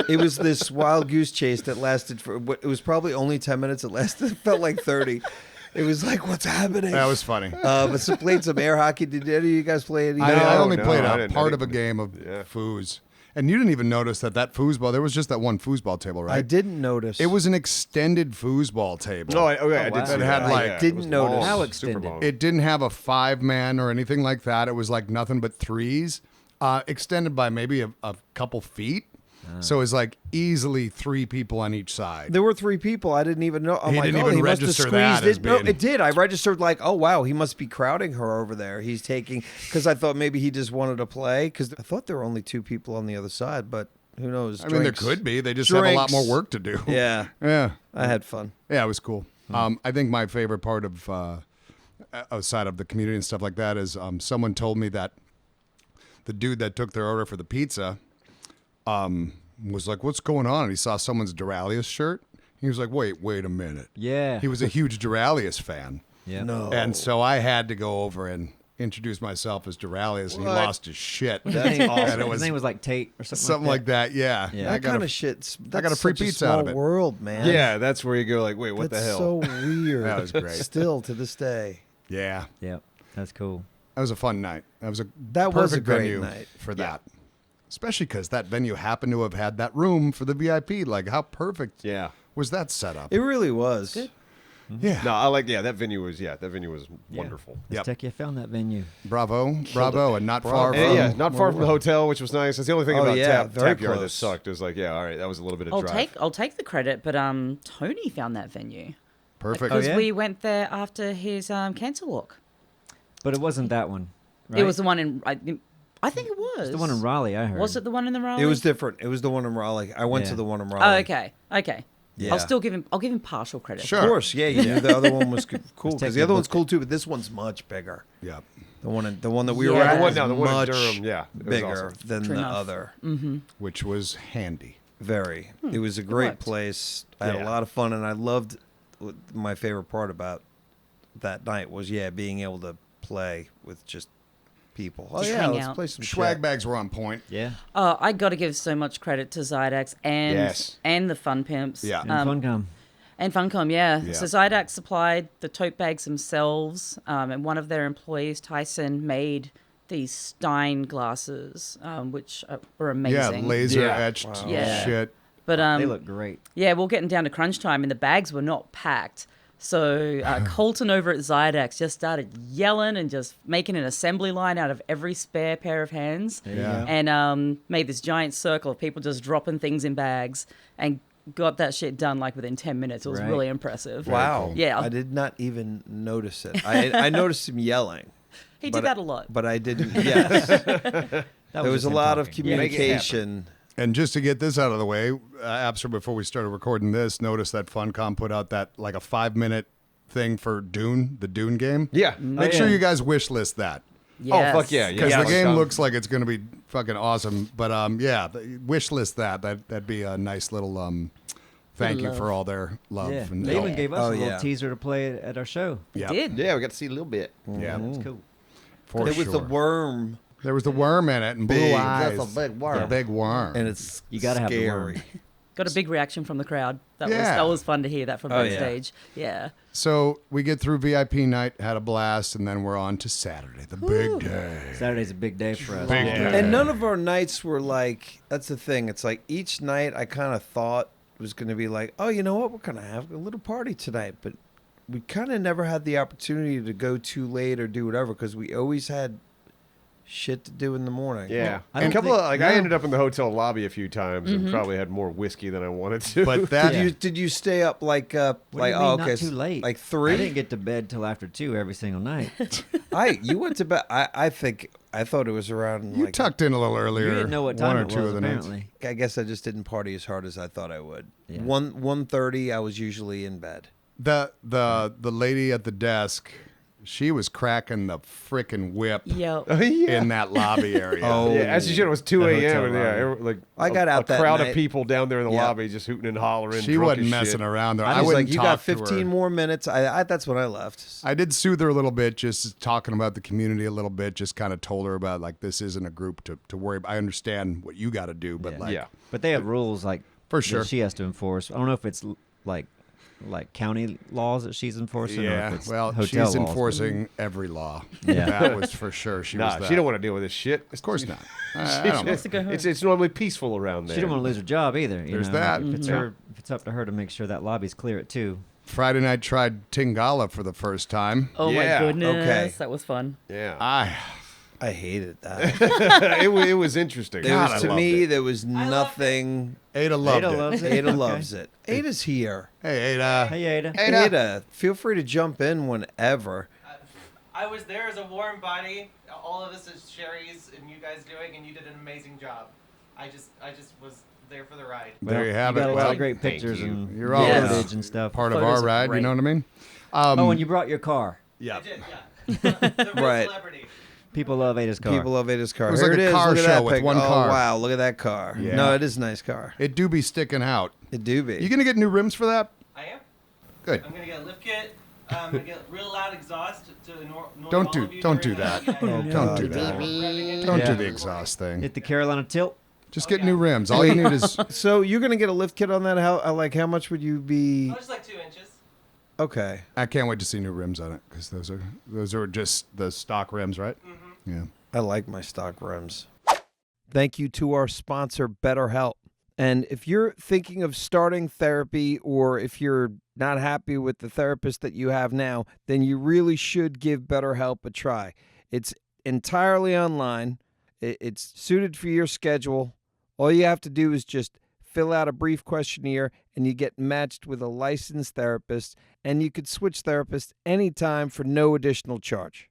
It was this wild goose chase that lasted for. It was probably only 10 minutes. It lasted. It felt like 30. It was like, "What's happening?" That was funny. But some played some air hockey. Did any of you guys play any? I only no, played I a didn't- part I of a didn't- game of yeah. foos. And you didn't even notice that foosball, there was just that one foosball table, right? I didn't notice. It was an extended foosball table. No, I wow. did see That that. had, like- Yeah, it Didn't was notice. long, How super extended? long. It didn't have a 5-man or anything like that. It was like nothing but threes, extended by maybe a couple feet. So it was like easily 3 people on each side. There were 3 people. I didn't even know. I'm He like, didn't oh, even he must have register squeezed that as it. No, being- it did. I registered like, oh wow, he must be crowding her over there. He's taking because I thought maybe he just wanted to play because I thought there were only 2 people on the other side, but who knows? I mean, there Drinks. could be. They just have a lot Drinks. more work to do. Yeah, Yeah. I had fun. Yeah, it was cool. I think my favorite part of outside of the community and stuff like that is someone told me that the dude that took their order for the pizza was like, "What's going on?" And he saw someone's Duralius shirt. He was like, wait a minute. Yeah. He was a huge Duralius fan. Yeah. No. And so I had to go over and introduce myself as Duralius, and he What? lost his shit. That's And awesome. it His was name was like Tate or something. something like that. Yeah. Yeah. I That got kind a- of shit. I got a free such pizza out of small it. world, man. Yeah, that's where you go like, wait, what That's the hell? so weird. That was great. Still to this day. Yeah. Yep. That's cool. That was a fun night. That was a That was a perfect great venue night. for that. Especially because that venue happened to have had that room for the VIP. Like, how perfect Yeah. was that setup? It really was. Yeah. No, I like. Yeah, that venue was Yeah. wonderful. Yep. Aztecia found that venue. Bravo, and not far And from. yeah, not far from the hotel, which was nice. That's the only thing Oh, about yeah, tap very yard that close. sucked. It was like, yeah, all right, that was a little bit of I'll drive. take the credit, but Tony found that venue Perfect. because yeah? we went there after his cancer walk. But it wasn't that one. Right? It was the one in. I think it was. It's the one in Raleigh, I heard. Was it the one in the Raleigh? It was different. It was the one in Raleigh. I went Yeah. to the one in Oh, Raleigh. okay. Yeah. I'll give him partial credit. Sure. Of course, yeah. You knew the other one was cool taking because the a other one's look. cool too, but this one's much bigger. Yeah. The one that we were Yeah. at The one- was no, the one in much Durham, yeah, it was bigger awesome. than True the enough. other. Which was handy. Very. It was a great worked. place. I had Yeah. a lot of fun, and I loved. My favorite part about that night was being able to play with just people. Oh Just yeah, hang let's out. play some Swag shit. bags were on point. Yeah. I got to give so much credit to Xidax Yes. and the Fun Pimps. Yeah. And Funcom. And Funcom, yeah. Yeah. So Xidax supplied the tote bags themselves, and one of their employees, Tyson, made these Stein glasses, which were Yeah, amazing. laser Yeah. etched Wow. Yeah. shit. But They look great. yeah, we're getting down to crunch time, and the bags were not packed. So Colton over at Xidax just started yelling and just making an assembly line out of every spare pair of hands, There you Yeah. go. and made this giant circle of people just dropping things in bags, and got that shit done like within 10 minutes. It was Right. really impressive. Wow. cool. Yeah. I did not even notice it. I noticed him yelling. He but did that a lot. But I didn't. Yes. That There was just a him lot of talking. communication. And just to get this out of the way, Abster, before we started recording this, noticed that Funcom put out that like a 5-minute thing for Dune, the Dune game. Yeah. Make Oh, sure yeah. you guys wish list that. Yes. Oh fuck yeah! Because Yeah, the game like, looks like it's going to be fucking awesome. But yeah, wish list that. That'd be a nice little thank you love. for all their love. Yeah. And They help. even gave us Oh, a little yeah. teaser to play at our show. He Yeah. did. Yeah, we got to see a little bit. Yeah, That's cool. for There sure. was the worm, There was the worm in it and blue Big. eyes. That's a big worm. The big worm. and it's You gotta have the scary. worm. Got a big reaction from the crowd. Yeah. That was fun to hear that from Oh, yeah. backstage. Yeah. So we get through VIP night, had a blast, and then we're on to Saturday, the big day. Saturday's a big day for us. Big Yeah. day. And none of our nights were like. That's the thing. It's like each night I kind of thought was going to be like, oh, you know what? We're going to have a little party tonight, but we kind of never had the opportunity to go too late or do whatever because we always had shit to do in the morning. Yeah, I and a don't couple of think- like I no. ended up in the hotel lobby a few times and probably had more whiskey than I wanted to. But that Did you stay up like What do like you mean, oh not okay too late? like I 3? didn't get to bed till after 2 every single night. You went to bed. I think I thought it was around. you like, tucked in a little earlier. You didn't know what one time or it two was, of the nights. apparently. I guess I just didn't party as hard as I thought I would. Yeah. 1:30, I was usually in bed. The lady at the desk, she was cracking the frickin' whip Yeah. in that lobby area. Oh. yeah, as you should. It was 2 The a.m. hotel and yeah, lobby. like I got out a that crowd night. of people down there in the Yeah. lobby just hooting and hollering. She drunk wasn't as messing shit. around there. I I was wouldn't like, you talk got to her. 15 more minutes. That's when I left. I did soothe her a little bit, just talking about the community a little bit. Just kind of told her about like this isn't a group to worry about. I understand what you got to do, but Yeah. like Yeah. But they have rules like For that sure. she has to enforce. I don't know if it's like county laws that she's enforcing. Or yeah. if it's Well, hotel she's laws. enforcing every law. Yeah. That was for sure. She was Nah, that. she don't want to deal with this shit. Of course not. I don't know. Wants to go home. It's normally peaceful around there. She didn't want to lose her job either. You There's know? that. If it's Mhm. her, if it's up to her to make sure that lobby's clear at 2. Friday night tried Tingala for the first time. Oh Yeah, my goodness. okay. That was fun. Yeah, I hated that. it was interesting. There God, was, I to loved me, it. there was nothing. Ada loved Ada it. loves it. Ada Okay. loves it. Ada's here. Hey, Ada. Hey, Ada. Ada, feel free to jump in whenever. I was there as a warm body. All of this is Sherry's and you guys doing, and you did an amazing job. I just was there for the ride. There you have got it. a lot Well, of great thank pictures you. and You're all footage and stuff. part of Photos our are ride. You great. know what I mean? Oh, and you brought your car. Yeah. I did, yeah. The real Right. celebrity. People love Ada's car. People love Ada's car. It was Here like it a is. car Look at show that with pic. one oh, car. wow. Look at that car. Yeah. No, it is a nice car. It do be sticking out. It do be. You gonna get new rims for that? I am. Good. I'm gonna get a lift kit. I'm gonna get real loud exhaust to annoy Don't all do- of you don't do during that. the, Don't do that. Don't Yeah. do the exhaust thing. Hit the Carolina tilt. Just get new rims. All you need is So you're going to get a lift kit on that? How much would you be? Oh, just like 2 inches. Okay. I can't wait to see new rims on it because those are just the stock rims, right? Yeah. I like my stock rims. Thank you to our sponsor, BetterHelp. And if you're thinking of starting therapy, or if you're not happy with the therapist that you have now, then you really should give BetterHelp a try. It's entirely online. It's suited for your schedule. All you have to do is just fill out a brief questionnaire, and you get matched with a licensed therapist, and you could switch therapists anytime for no additional charge.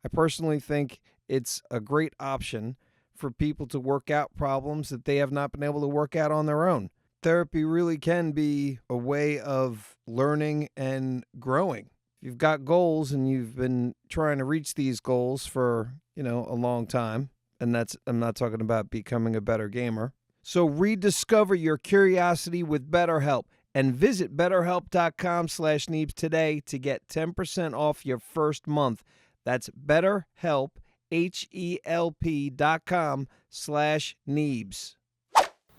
I personally think it's a great option for people to work out problems that they have not been able to work out on their own. Therapy really can be a way of learning and growing. If you've got goals and you've been trying to reach these goals for, a long time, and I'm not talking about becoming a better gamer. So rediscover your curiosity with BetterHelp and visit BetterHelp.com/Neebs today to get 10% off your first month. That's BetterHelp, HELP.com/Neebs.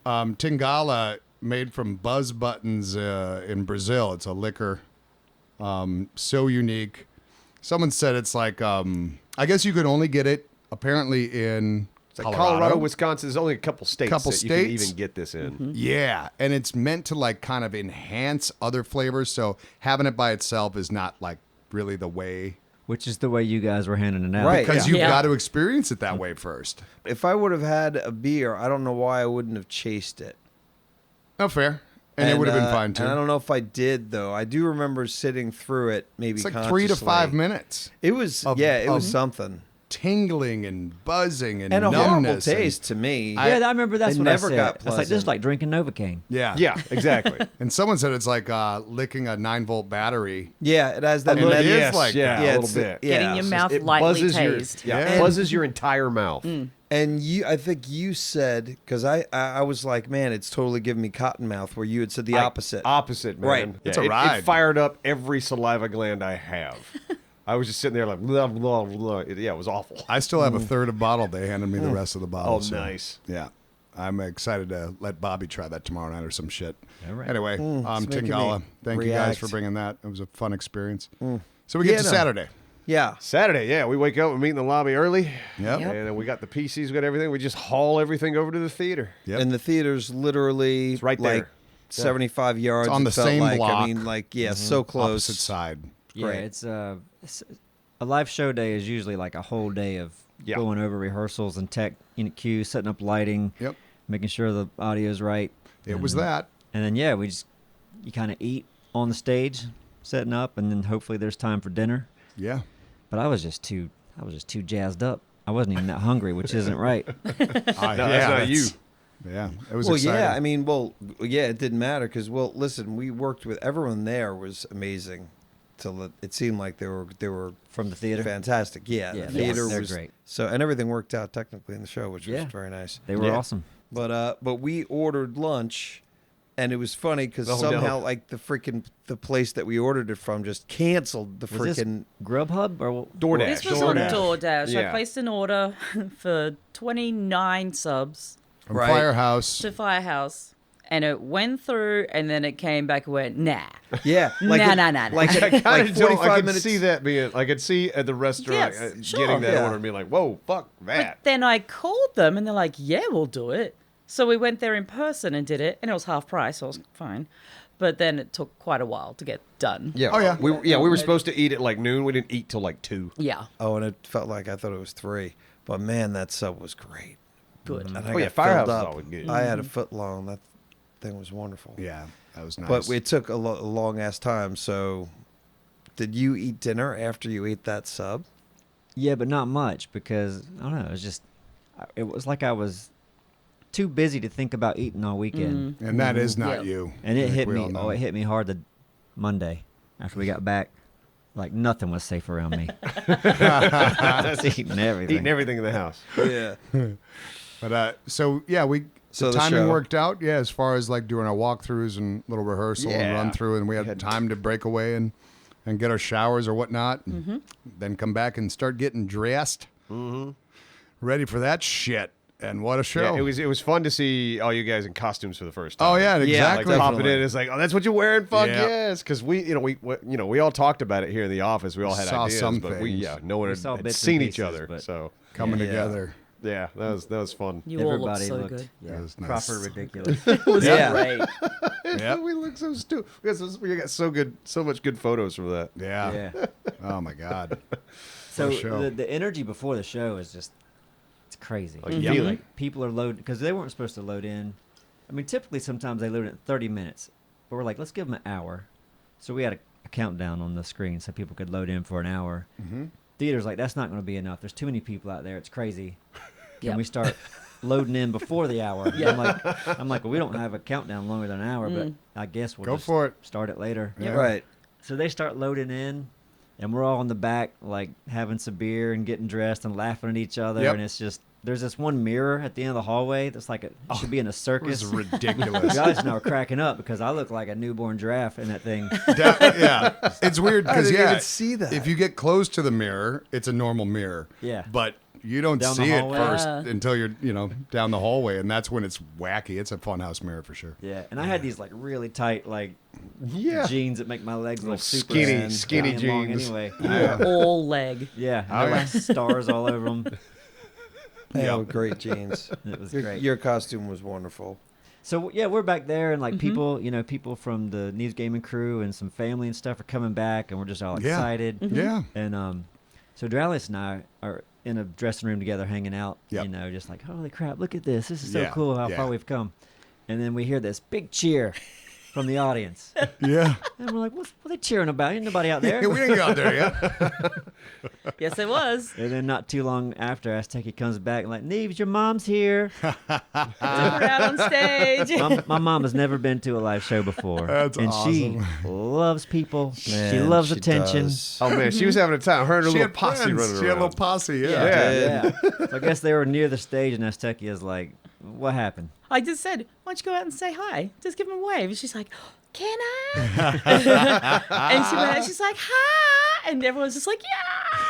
Tingala made from buzz buttons in Brazil. It's a liquor, so unique. Someone said it's like, I guess you could only get it apparently in It's like Colorado, Wisconsin. There's only a couple states Couple that you can states? even get this in. Mm-hmm. Yeah, and it's meant to like kind of enhance other flavors. So having it by itself is not like really the way, Which is the way you guys were handing it out. Right. because Yeah. you've Yeah. got to experience it that way first. If I would have had a beer, I don't know why I wouldn't have chased it. Oh, fair. And it would have been fine too. And I don't know if I did, though. I do remember sitting through it, maybe It's like 3 to 5 consciously. minutes. It was, of- it was of- something. Tingling and buzzing and And a horrible numbness and- taste to me. Yeah, I remember that's it what never I said. got It's like this is pleasant. like drinking Novocaine. Yeah. Yeah, exactly. And someone said it's like licking a 9-volt battery. Yeah, it has that And little. it is yes, like yeah, that. a little it's- bit. yeah, Getting your so mouth It lightly buzzes your, tased. yeah, buzzes your entire mouth. And I think you said, because I was like, man, it's totally giving me cotton mouth, where you had said the opposite. Opposite, man. Right. Yeah, It's a it ride. fired up every saliva gland I have. I was just sitting there like, blah, blah, blah. It was awful. I still have a third of bottle. They handed me the rest of the bottle. Oh, so, nice. Yeah. I'm excited to let Bobby try that tomorrow night or some shit. All right. Anyway, it's making Tingala, me thank you guys react. for bringing that. It was a fun experience. So we get Yeah, to no. Saturday. Yeah. Saturday, yeah, we wake up, we meet in the lobby early. Yep. And then we got the PCs, we got everything. We just haul everything over to the theater. Yep. And the theater's literally It's right like there. 75 yards. It's on it the felt same like. block. I mean, so close. Opposite side. Yeah, Great. it's a live show day is usually like a whole day of Yeah. going over rehearsals and tech queues, setting up lighting, Yep. making sure the audio's right. It was that. And then you kind of eat on the stage, setting up, and then hopefully there's time for dinner. Yeah. But I was just too jazzed up. I wasn't even that hungry, which isn't right. No, that's not you. Yeah. It was Well, exciting. yeah. I mean, it didn't matter because, listen, we worked with everyone there was amazing. Till it seemed like they were From the theater? fantastic. Yeah, Yeah, the they're- theater they're was great. So, and everything worked out technically in the show, which Yeah. was very nice. They were Yeah. awesome. But we ordered lunch, and it was funny because Oh, somehow no. like the place that we ordered it from just canceled the Was this freaking. Grubhub or DoorDash. This was on DoorDash. Yeah. I placed an order for 29 subs From Right. Firehouse. to Firehouse. And it went through, and then it came back and went, nah. Yeah, Nah, it- nah, nah, nah. Like, I kind like of don't. 45 I could minutes. see that being. I could see at the restaurant Yes, sure. getting that Yeah. order and being like, "Whoa, fuck that." But then I called them, and they're like, yeah, we'll do it. So we went there in person and did it, and it was half price, so it was fine. But then it took quite a while to get done. Yeah. Oh, yeah. We were supposed to eat at like noon. We didn't eat till like 2. Yeah, Oh, and it felt like I thought it was 3, but man, that sub was great. good. And I Oh, yeah, got Firehouse filled is up. always good. I had a foot long. That thing was wonderful. Yeah. That was nice. But it took a long ass time. So, did you eat dinner after you ate that sub? Yeah, but not much because I don't know. It was like I was too busy to think about eating all weekend, and that is not Yeah. you. and it I think hit we me. all know. Oh, it hit me hard the Monday after we got back. like nothing was safe around me. Eating everything. Eating everything in the house. Yeah. But so yeah, So the the timing show. worked out. Yeah, as far as like doing our walkthroughs and little rehearsal and Yeah. run through, and we had time to break away and get our showers or whatnot, and then come back and start getting dressed, ready for that shit. And what a show! Yeah, it was fun to see all you guys in costumes for the first time. Oh yeah, Yeah, exactly. Like popping in, it's like, oh, that's what you're wearing. Fuck Yeah. yes, because we all talked about it here in the office. We all had Saw ideas, some but things. no one We saw had bits and seen each pieces, other. but- So Coming Yeah. together. yeah, that was fun. You all look Everybody so looked good. yeah, was nice. proper ridiculous. It was Yeah. great. Yep. We look so stupid. We got so much good photos from that. Yeah. Yeah. Oh my god. So What a show. the energy before the show is just it's crazy. Like, you feel it. People are loading because they weren't supposed to load in. I mean, typically sometimes they load in 30 minutes, but we're like, let's give them an hour. So we had a countdown on the screen so people could load in for an hour. Theater's like, that's not going to be enough. There's too many people out there. It's crazy. Can Yep. we start loading in before the hour? Yeah. I'm like, well, we don't have a countdown longer than an hour, but I guess we'll Go just for it. start it later. Yeah. Right. So they start loading in, and we're all in the back, like having some beer and getting dressed and laughing at each other. Yep. And it's just there's this one mirror at the end of the hallway that's like it should be in a It circus. was ridiculous. Guys now are cracking up because I look like a newborn giraffe in that thing. Yeah, it's weird because didn't yeah, even see that. if you get close to the mirror, it's a normal mirror. Yeah. but you don't Down the see it hallway. first Yeah. until you're down the hallway, and that's when it's wacky. It's a funhouse mirror for sure. Yeah, and I had these like really tight like Yeah. jeans that make my legs look super skinny and long jeans. anyway. All leg. Yeah, Oh, and there yeah. were stars all over them. They were great jeans. It was Your, great. your costume was wonderful. So yeah, we're back there, and like people, people from the Neebs Gaming crew and some family and stuff are coming back, and we're just all Yeah. excited. Yeah, And so Dralis and I are in a dressing room together, hanging out. Yep. Just like holy crap, look at this! This is so Yeah, cool how yeah. far we've come. And then we hear this big cheer from the audience, yeah. and we're like, what are they cheering about? Ain't nobody out there. We didn't get out there yet. Yes, it was. And then not too long after, Azteki comes back and like, Neebs, your mom's here. Took her out on stage. My mom has never been to a live show before. That's and she awesome. loves people. she Man, loves she attention. does. Oh man, she was having a time. Her and her She little had posse friends. running She had a around. little posse. Yeah. Yeah. Yeah. So I guess they were near the stage, and Azteki is like, what happened? I just said, why don't you go out and say hi? Just give him a wave. And she's like, can I? And she went out, she's like, hi. And everyone's just like, yeah.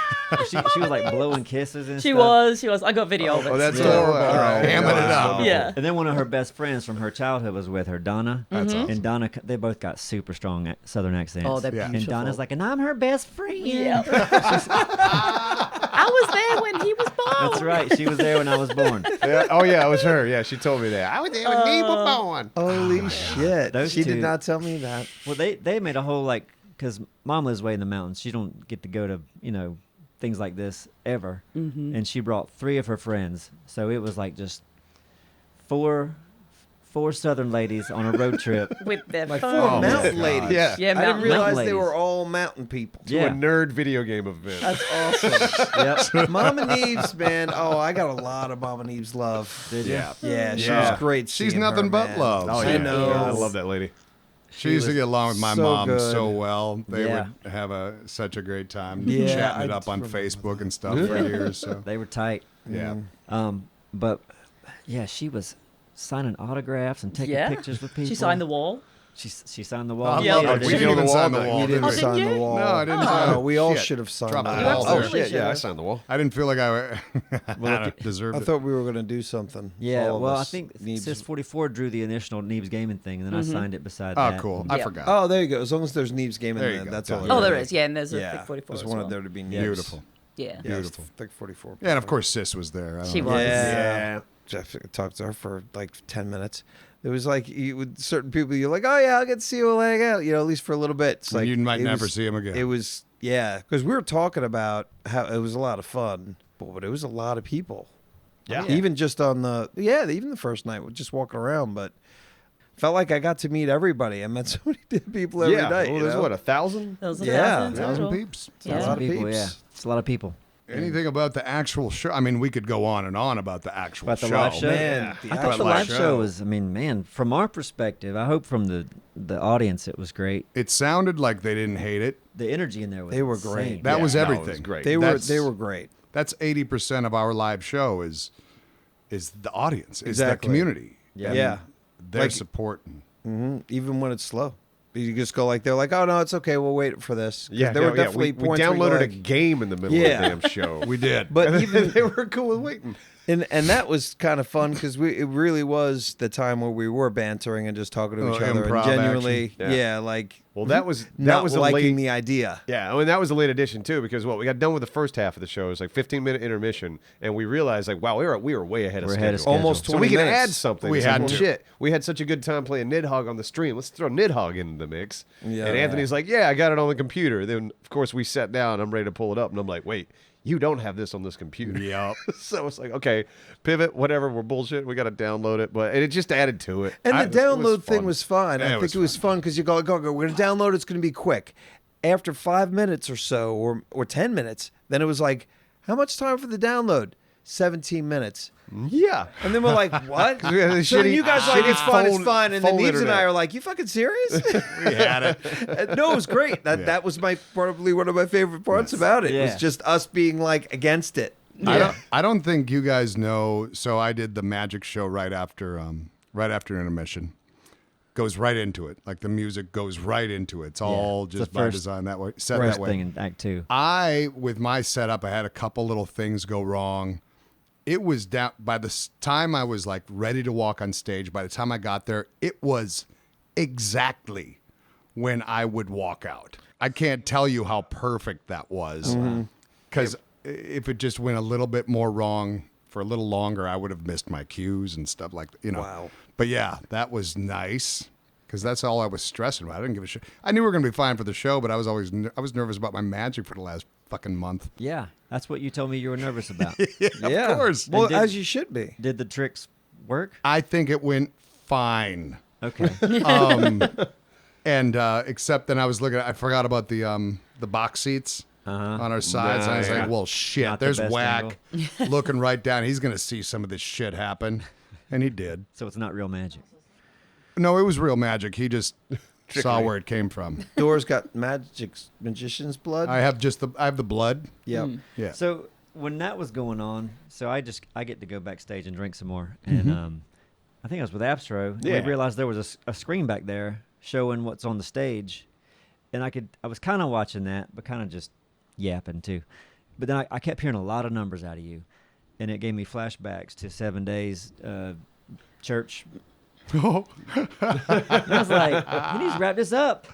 She was like blowing kisses and She stuff. was. I got video of it. Oh, that's Yeah. adorable. All right. Hamming it up. Yeah. And then one of her best friends from her childhood was with her, Donna. That's awesome. And Donna, they both got super strong Southern accents. Oh, they're Yeah. And beautiful. Donna's like, and I'm her best friend. Yep. I was there when he was born. That's right. She was there when I was born. Yeah. Oh yeah, it was her. Yeah, she told me that. I was there when Neebs was born. Holy shit. Those She two- did not tell me that. Well, they made a whole like because Mom lives way in the mountains. She don't get to go to things like this ever. And she brought 3 of her friends, so it was like just four Southern ladies on a road trip. With their Like phone. four mountain ladies. Yeah. Yeah, I didn't mountain realize ladies. they were all mountain people. To Yeah. a nerd video game event. That's awesome. Yep. Mama Neebs, man. Oh, I got a lot of Mama Neebs love. Did you? Yeah, she Yeah. was great. She's seeing nothing her, but man. love. Oh I yeah, know. I love that lady. She used to was get along with my so mom good. so well. They Yeah. would have such a great time Yeah, chatting it I up on remember Facebook and stuff for years. So They were tight. yeah, But yeah, she was signing autographs and taking Yeah. pictures with people. She signed the wall. She signed the wall. I Yeah, love yeah, it. We she didn't did on even the sign wall the thing. wall. You did didn't we? didn't sign you? the wall. No, I didn't. Oh, we all Shit. should have signed Drop the the You ball wall. there. absolutely Oh shit, yeah, I should. signed the wall. I didn't feel like I Well, if deserved I it. thought we were going to do something. Yeah, All of well, I us. think Neebs. Sis 44 drew the initial Neebs Gaming thing, and then I signed it beside Oh, that. cool. And- I Yeah. forgot. Oh, there you go. As long as there's Neebs Gaming, There you then go. that's Got all. it. Oh, really there is. Yeah, and there's a Yeah, thick 44 just as wanted well. there to be Neebs. Beautiful. Yeah. Yeah, Beautiful. Thick 44. Yeah, and of course Sis was there. I don't She know. was. Yeah. Jeff talked to her for like 10 minutes. It was like with certain people, you're like, oh yeah, I'll get to see you hang out, at least for a little bit. It's And like you might it never was- see him again. It was, yeah, because we were talking about how it was a lot of fun, but it was a lot of people. Yeah. Even just on even the first night, just walking around, but felt like I got to meet everybody. I met so many people every Yeah. night. Well, you there's know? what 1,000. There was a Yeah. 1,000 1,000 total. peeps. It's a Yeah. lot of people, peeps. yeah. It's a lot of people. Anything about the actual show? I mean, we could go on and on about the actual About the show. live show? Man, I thought the live show was, I mean, man, from our perspective, I hope from the audience it was great. It sounded like they didn't hate it. The energy in there was They were insane. great. That was No, it everything. was great. They That's- were great. That's 80% of our live show is the audience, is the Exactly. community. Yeah. and Yeah. Their Like- support. Even when it's slow. You just go like, they're like, oh, no, it's okay. We'll wait for this. 'Cause Yeah, there were yeah, definitely we points where you downloaded like, a game in the middle Yeah. of the damn show. We did. But And even they were cool with waiting. and that was kind of fun because it really was the time where we were bantering and just talking to each other and improv genuinely, action. Yeah. like Well, that was not a liking late. the idea. Yeah, I mean that was a late addition too because we got done with the first half of the show. It was like 15-minute intermission, and we realized like, wow, we were way ahead of We're schedule. ahead of schedule. Almost So 20 we could minutes. add something. We It's like, had well, to. shit. We had such a good time playing Nidhogg on the stream. Let's throw Nidhogg into the mix. Yeah. And Anthony's like, yeah, I got it on the computer. Then of course we sat down. I'm ready to pull it up, and I'm like, wait, you don't have this on this computer. Yep. So it's like, okay, pivot, whatever. We're bullshit. We got to download it, but it just added to it. And I- the it was download thing fun. was fun. Yeah, I it think was it was fun because you go, we're going to download. It's going to be quick. After 5 minutes or so, or 10 minutes, then it was like, how much time for the download? 17 minutes. Yeah. And then we're like, what? We had a So then shitty- you guys are like, shitty it's fine, it's phone- fine. And then phone Neebs and internet. I are like, you fucking serious? We had it. No, it was great. That was probably one of my favorite parts about it. It Yeah. was just us being like against it. I don't think you guys know. So I did the magic show right after intermission. Goes right into it. Like the music goes right into it. It's all It's just the by first- design that way. Set First that way. thing in Act 2. With my setup, I had a couple little things go wrong. It was down by the time I was like ready to walk on stage. By the time I got there, it was exactly when I would walk out. I can't tell you how perfect that was. Because if it just went a little bit more wrong for a little longer, I would have missed my cues and stuff like that. Wow. But yeah, that was nice. Because that's all I was stressing about. I didn't give a shit. I knew we were going to be fine for the show, but I was always I was nervous about my magic for the last fucking month. Yeah, that's what you told me you were nervous about. Yeah. Of course. Well, And did- as you should be. Did the tricks work? I think it went fine. Okay. And except then I was looking. I forgot about the box seats on our sides. And I was Yeah. like, well, shit. Not the There's best Whack looking right down. He's going to see some of this shit happen, and he did. So it's not real magic. No, it was real magic. He just saw where it came from. Door's got magician's blood. I have the blood. Yep. Yeah. So when that was going on, so I get to go backstage and drink some more, and I think I was with Abstro. And Yeah. We realized there was a screen back there showing what's on the stage, and I was kind of watching that, but kind of just yapping too. But then I kept hearing a lot of numbers out of you, and it gave me flashbacks to 7 days church. And I was like, he needs to wrap this up.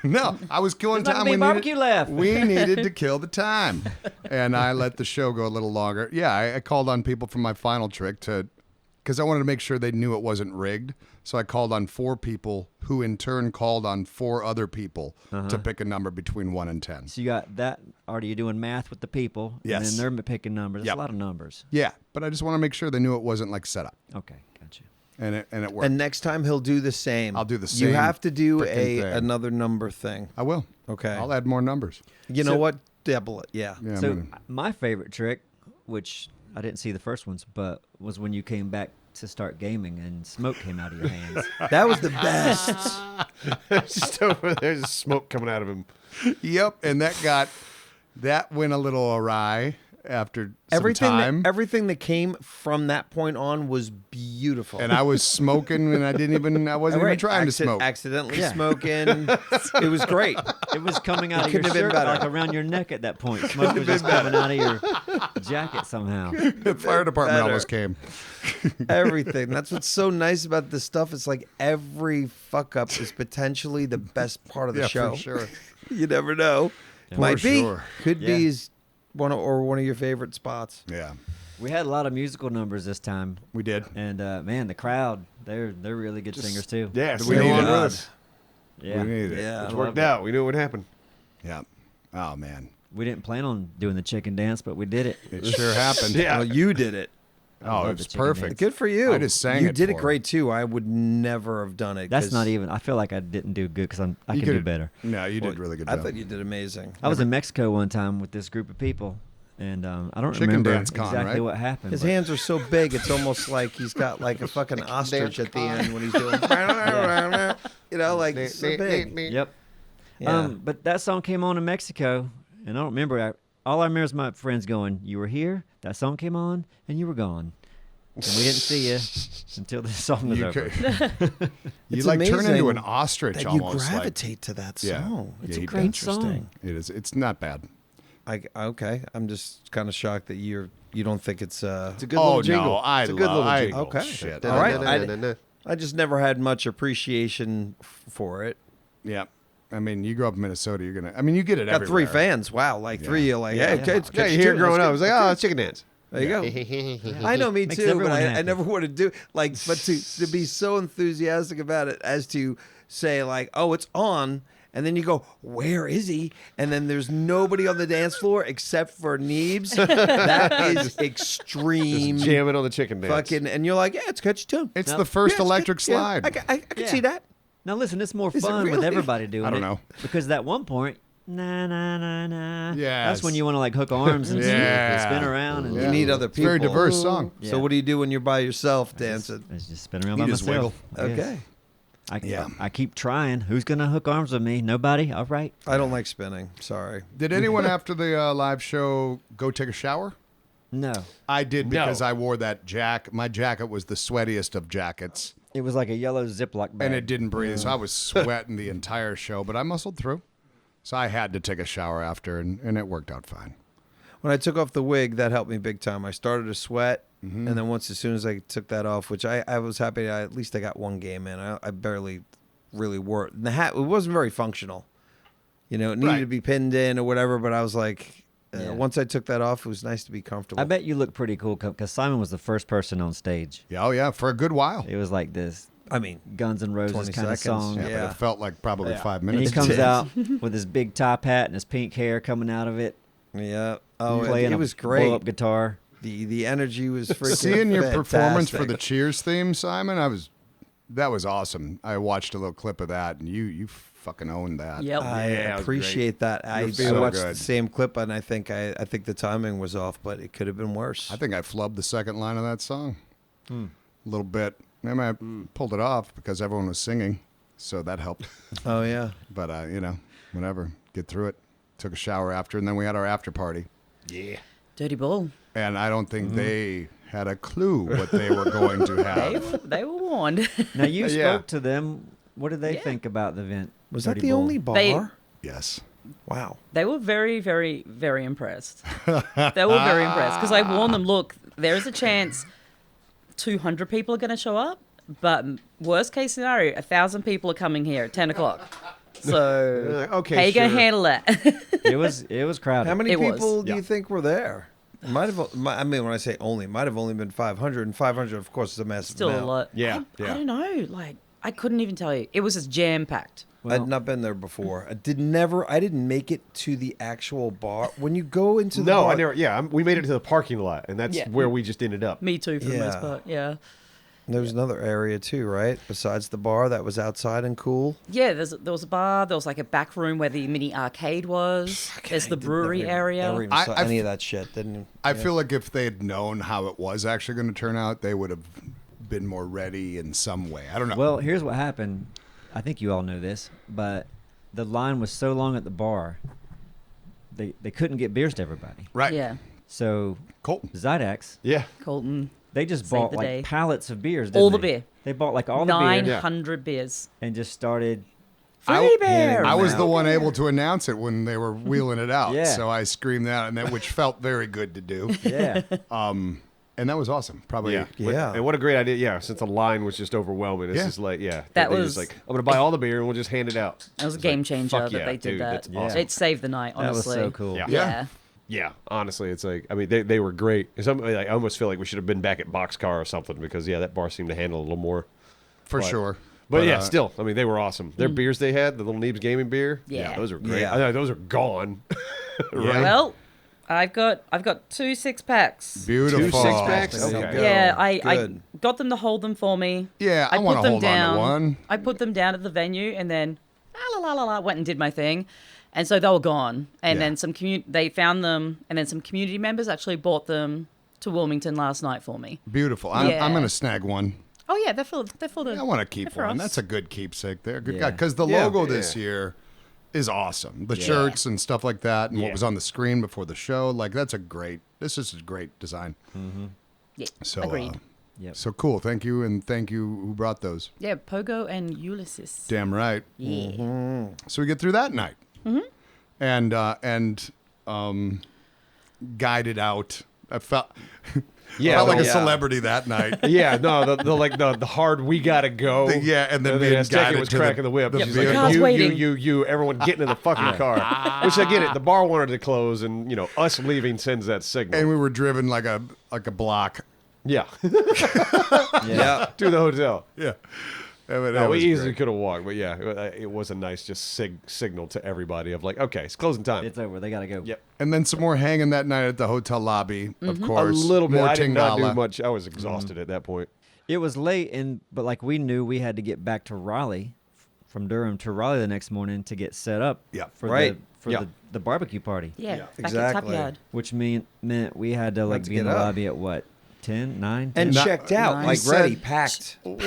No, I was killing There's not time. gonna be a barbecue left. We needed to kill the time, and I let the show go a little longer. Yeah, I called on people from my final trick because I wanted to make sure they knew it wasn't rigged. So I called on 4 people, who in turn called on 4 other people to pick a number between 1 and 10. So you got that. Are you doing math with the people? Yes. And then they're picking numbers. That's Yep. a lot of numbers. Yeah, but I just want to make sure they knew it wasn't like set up, Okay, gotcha. and it worked. And next time he'll do the same. I'll do the You same have to do frickin' thing. another number thing. I will. Okay. I'll add more numbers. You know So- what? Double it. Yeah. Yeah. So I'm gonna- my favorite trick, which I didn't see the first ones, but was when you came back to start gaming and smoke came out of your hands. That was the best. Just over there, there's smoke coming out of him. Yep, and that went a little awry after some time. Everything that came from that point on was beautiful. And I was smoking, and I wasn't even trying to smoke. Accidentally Yeah. smoking. It was great. It was coming out of your couldn't have been shirt, better. like around your neck at that point. Smoke was just coming out of your jacket somehow. The fire department Better. almost came. Everything. That's what's so nice about this stuff. It's like every fuck up is potentially the best part of the Yeah, show. for sure. You never know. Yeah. Might For be. sure. Could Yeah. be one of your favorite spots. Yeah, We had a lot of musical numbers this time, we did. and man, the crowd, they're really good singers too. Yeah, We we needed needed it. us. Yeah. We needed it. Yeah. It worked out. We knew what happened. Yeah. Oh man, We didn't plan on doing the chicken dance, but we did it. it sure happened. Yeah. Well, you did it. I Oh, love it the was chicken perfect. dance. Good for you. I just sang You it did for it her. great too. I would never have done it. That's 'cause not even. I feel like I didn't do good because I You can do could've- better. No, you did really good I job. thought you did amazing. I was in Mexico one time with this group of people, And I don't Chicken remember dance con, exactly right? what happened. His but- hands are so big, it's almost like he's got like a fucking ostrich at the end when he's doing, like so big. Yep. Yeah. But that song came on in Mexico, and I don't remember. All I remember is my friends going, "You were here. That song came on, and you were gone, and we didn't see you until the song was You over." You It's like turn into amazing an ostrich that you almost. gravitate to that Yeah. song. Yeah, It's he a does. great song. song. It is. It's not bad. Okay, I'm just kind of shocked that you don't think it's. It's a good Oh, little jingle. no, I it's a good love- little I- jingle. Okay. Shit. All right. Da-da-da-da-da-da. I just never had much appreciation for it. Yeah. I mean, you grow up in Minnesota, you're gonna. I mean, you get it Got everywhere. 3 fans. Wow, like 3. You're like, hey, it's Yeah, you hear it growing up. I was like, oh, it's chicken dance. there you go. I know, me Makes too, but everyone I happy. never want to do but to be so enthusiastic about it as to say like, oh, it's on, and then you go, where is he? And then there's nobody on the dance floor except for Neebs. That is extreme. Just jamming on the chicken dance. Fucking, and you're like, yeah, it's a catchy tune. It's No. the first Yeah, it's electric good. Yeah, slide. I can Yeah. see that. Now listen, it's more Is it fun with really? everybody doing it. I don't know. Because at one point, na na na na. Yes. That's when you want to like hook arms and Yeah. spin around and Yeah. You need other It's a people. very diverse song. So what do you do when you're by yourself dancing? I just spin around You by just myself. I guess. Okay. Yeah. I keep trying. Who's gonna hook arms with me? Nobody. All right. I don't like spinning. Sorry. Did anyone after the live show go take a shower? No. I did because No. I wore that jacket. My jacket was the sweatiest of jackets, It was like a yellow Ziploc bag. and it didn't breathe. So I was sweating the entire show, but I muscled through. So I had to take a shower after, and it worked out fine. When I took off the wig, that helped me big time. I started to sweat, and then as soon as I took that off, which I was happy, at least I got one game in. I barely really worked. And the hat, it wasn't very functional. It needed Right. to be pinned in or whatever, but I was like, Yeah. once I took that off, it was nice to be comfortable. I bet you look pretty cool because Simon was the first person on stage. Yeah, oh yeah, for a good while. It was like this I mean, Guns N' Roses 20 kind of seconds, song. Yeah, Yeah. but it felt like probably 5 And he minutes. comes did. out with his big top hat and his pink hair coming out of it. yeah. Oh, playing it a was blow-up great. guitar. The energy was freaking Seeing your performance for the fantastic. Cheers theme, Simon, that was awesome. I watched a little clip of that, and you fucking owned that. Yep. I Yeah, it was appreciate that. I so watched good. the same clip, and I think the timing was off, but it could have been worse. I think I flubbed the second line of that song a little bit. I mean, I pulled it off because everyone was singing, so that helped. Oh yeah. But whatever, get through it. Took a shower after, and then we had our after party. Yeah. Dirty ball. And I don't think they had a clue what they were going to have. They were warned. Now you Yeah. spoke to them. What did they Yeah. think about the event? Was that Dirty the Bull? only bar? They- Yes. Wow. They were very, very, very impressed. They were very impressed because I warned them, look, there is a chance 200 people are going to show up, but worst case scenario, 1,000 people are coming here at 10 o'clock. So Okay, how you going to sure. handle that? It was crowded. How many It was. people do Yeah. you think were there? It might have. I mean, when I say only, it might have only been 500, and 500, of course, is a massive Still a amount. lot. Yeah, I yeah. don't know. Like, I couldn't even tell you. It was just jam-packed. I'd not been there before. I didn't make it to the actual bar. When you go into the No, bar, I never. Yeah, we made it to the parking lot, and that's Yeah. where we just ended up. Me too, for the Yeah. most part. Yeah. there was another area too, right? Besides the bar that was outside and cool. Yeah, there was a bar. There was like a back room where the mini arcade was. There's the brewery area. Never even I- saw I any f- of that shit. Didn't. I yeah. feel like if they had known how it was actually going to turn out, they would have been more ready in some way. I don't know. Well, here's what happened. I think you all know this, but the line was so long at the bar, they couldn't get beers to everybody. right. Yeah. So Colton. Xidax, Yeah. Colton. they just Saved bought the like day. pallets of beers. All didn't the they? beer. They bought like all the beer 900 beers. and just started. Free beer. I was Wow. the one able to announce it when they were wheeling it out. Yeah. So I screamed that, and that which felt very good to do. Yeah. And that was awesome. Probably. Yeah. Yeah. And what a great idea. Yeah, since the line was just overwhelming. It's Yeah. just like, yeah. That they was- just like, I'm going to buy all the beer and we'll just hand it out. That was a It's game like, changer fuck that yeah, they did dude, that. That's Yeah. awesome. It saved the night, That was honestly. so cool. Yeah. Yeah. Yeah, honestly, it's like, I mean, they were great. It's something like, I almost feel like we should have been back at Boxcar or something because, yeah, that bar seemed to handle a little more. For But- sure. But yeah, still, I mean, they were awesome. Their beers they had, the little Neebs Gaming beer, Yeah. those are great. Yeah. I know those are gone. Yeah. Well, I've got 2 6-packs. Beautiful. 2 6-packs? There you Okay. go. Yeah, I Good. got them to hold them for me. Yeah, I put want to them hold down. on to one. I put them down at the venue and then went and did my thing. And so they were gone. And Yeah. then they found them, and then some community members actually bought them to Wilmington last night for me. Beautiful. I'm Yeah. going to snag one. Oh yeah, they're full. They're full. I want to keep for one. us. That's a good keepsake there. Good Yeah. guy. Because the Yeah. logo this year is awesome. The shirts and stuff like that, and what Yeah. was on the screen before the show. Like, this is a great design. Yeah, So, agreed. Yep. So cool. Thank you. And thank you who brought those. Yeah, Pogo and Ulysses. Damn right. Yeah. So we get through that night. And guided out. I felt like a celebrity that night. Yeah, no, the hard we gotta go. And then being Stecky guided was to cracking the whip. the She's vehicle. like, Car's waiting. you, everyone get into the fucking car. Which I get it. The bar wanted to close, and us leaving sends that signal. And we were driven like a block. yeah, Yeah. to the hotel. Yeah. No, That we was easily great. could have walked, but yeah, it was a nice just signal to everybody of like, okay, it's closing time. It's over. They gotta go. Yep. And then some more hanging that night at the hotel lobby, of A course. little bit. More I did not do Tingala. much. I was exhausted at that point. It was late, but like we knew we had to get back to Raleigh, from Durham to Raleigh the next morning to get set up. Yeah. For Right. the barbecue party, Yeah, back exactly. at Top Yard. which meant we had to like to be in get the up. lobby at what 10, 9, 10? And Not- checked out, Nice. like ready, Said- packed. Packed,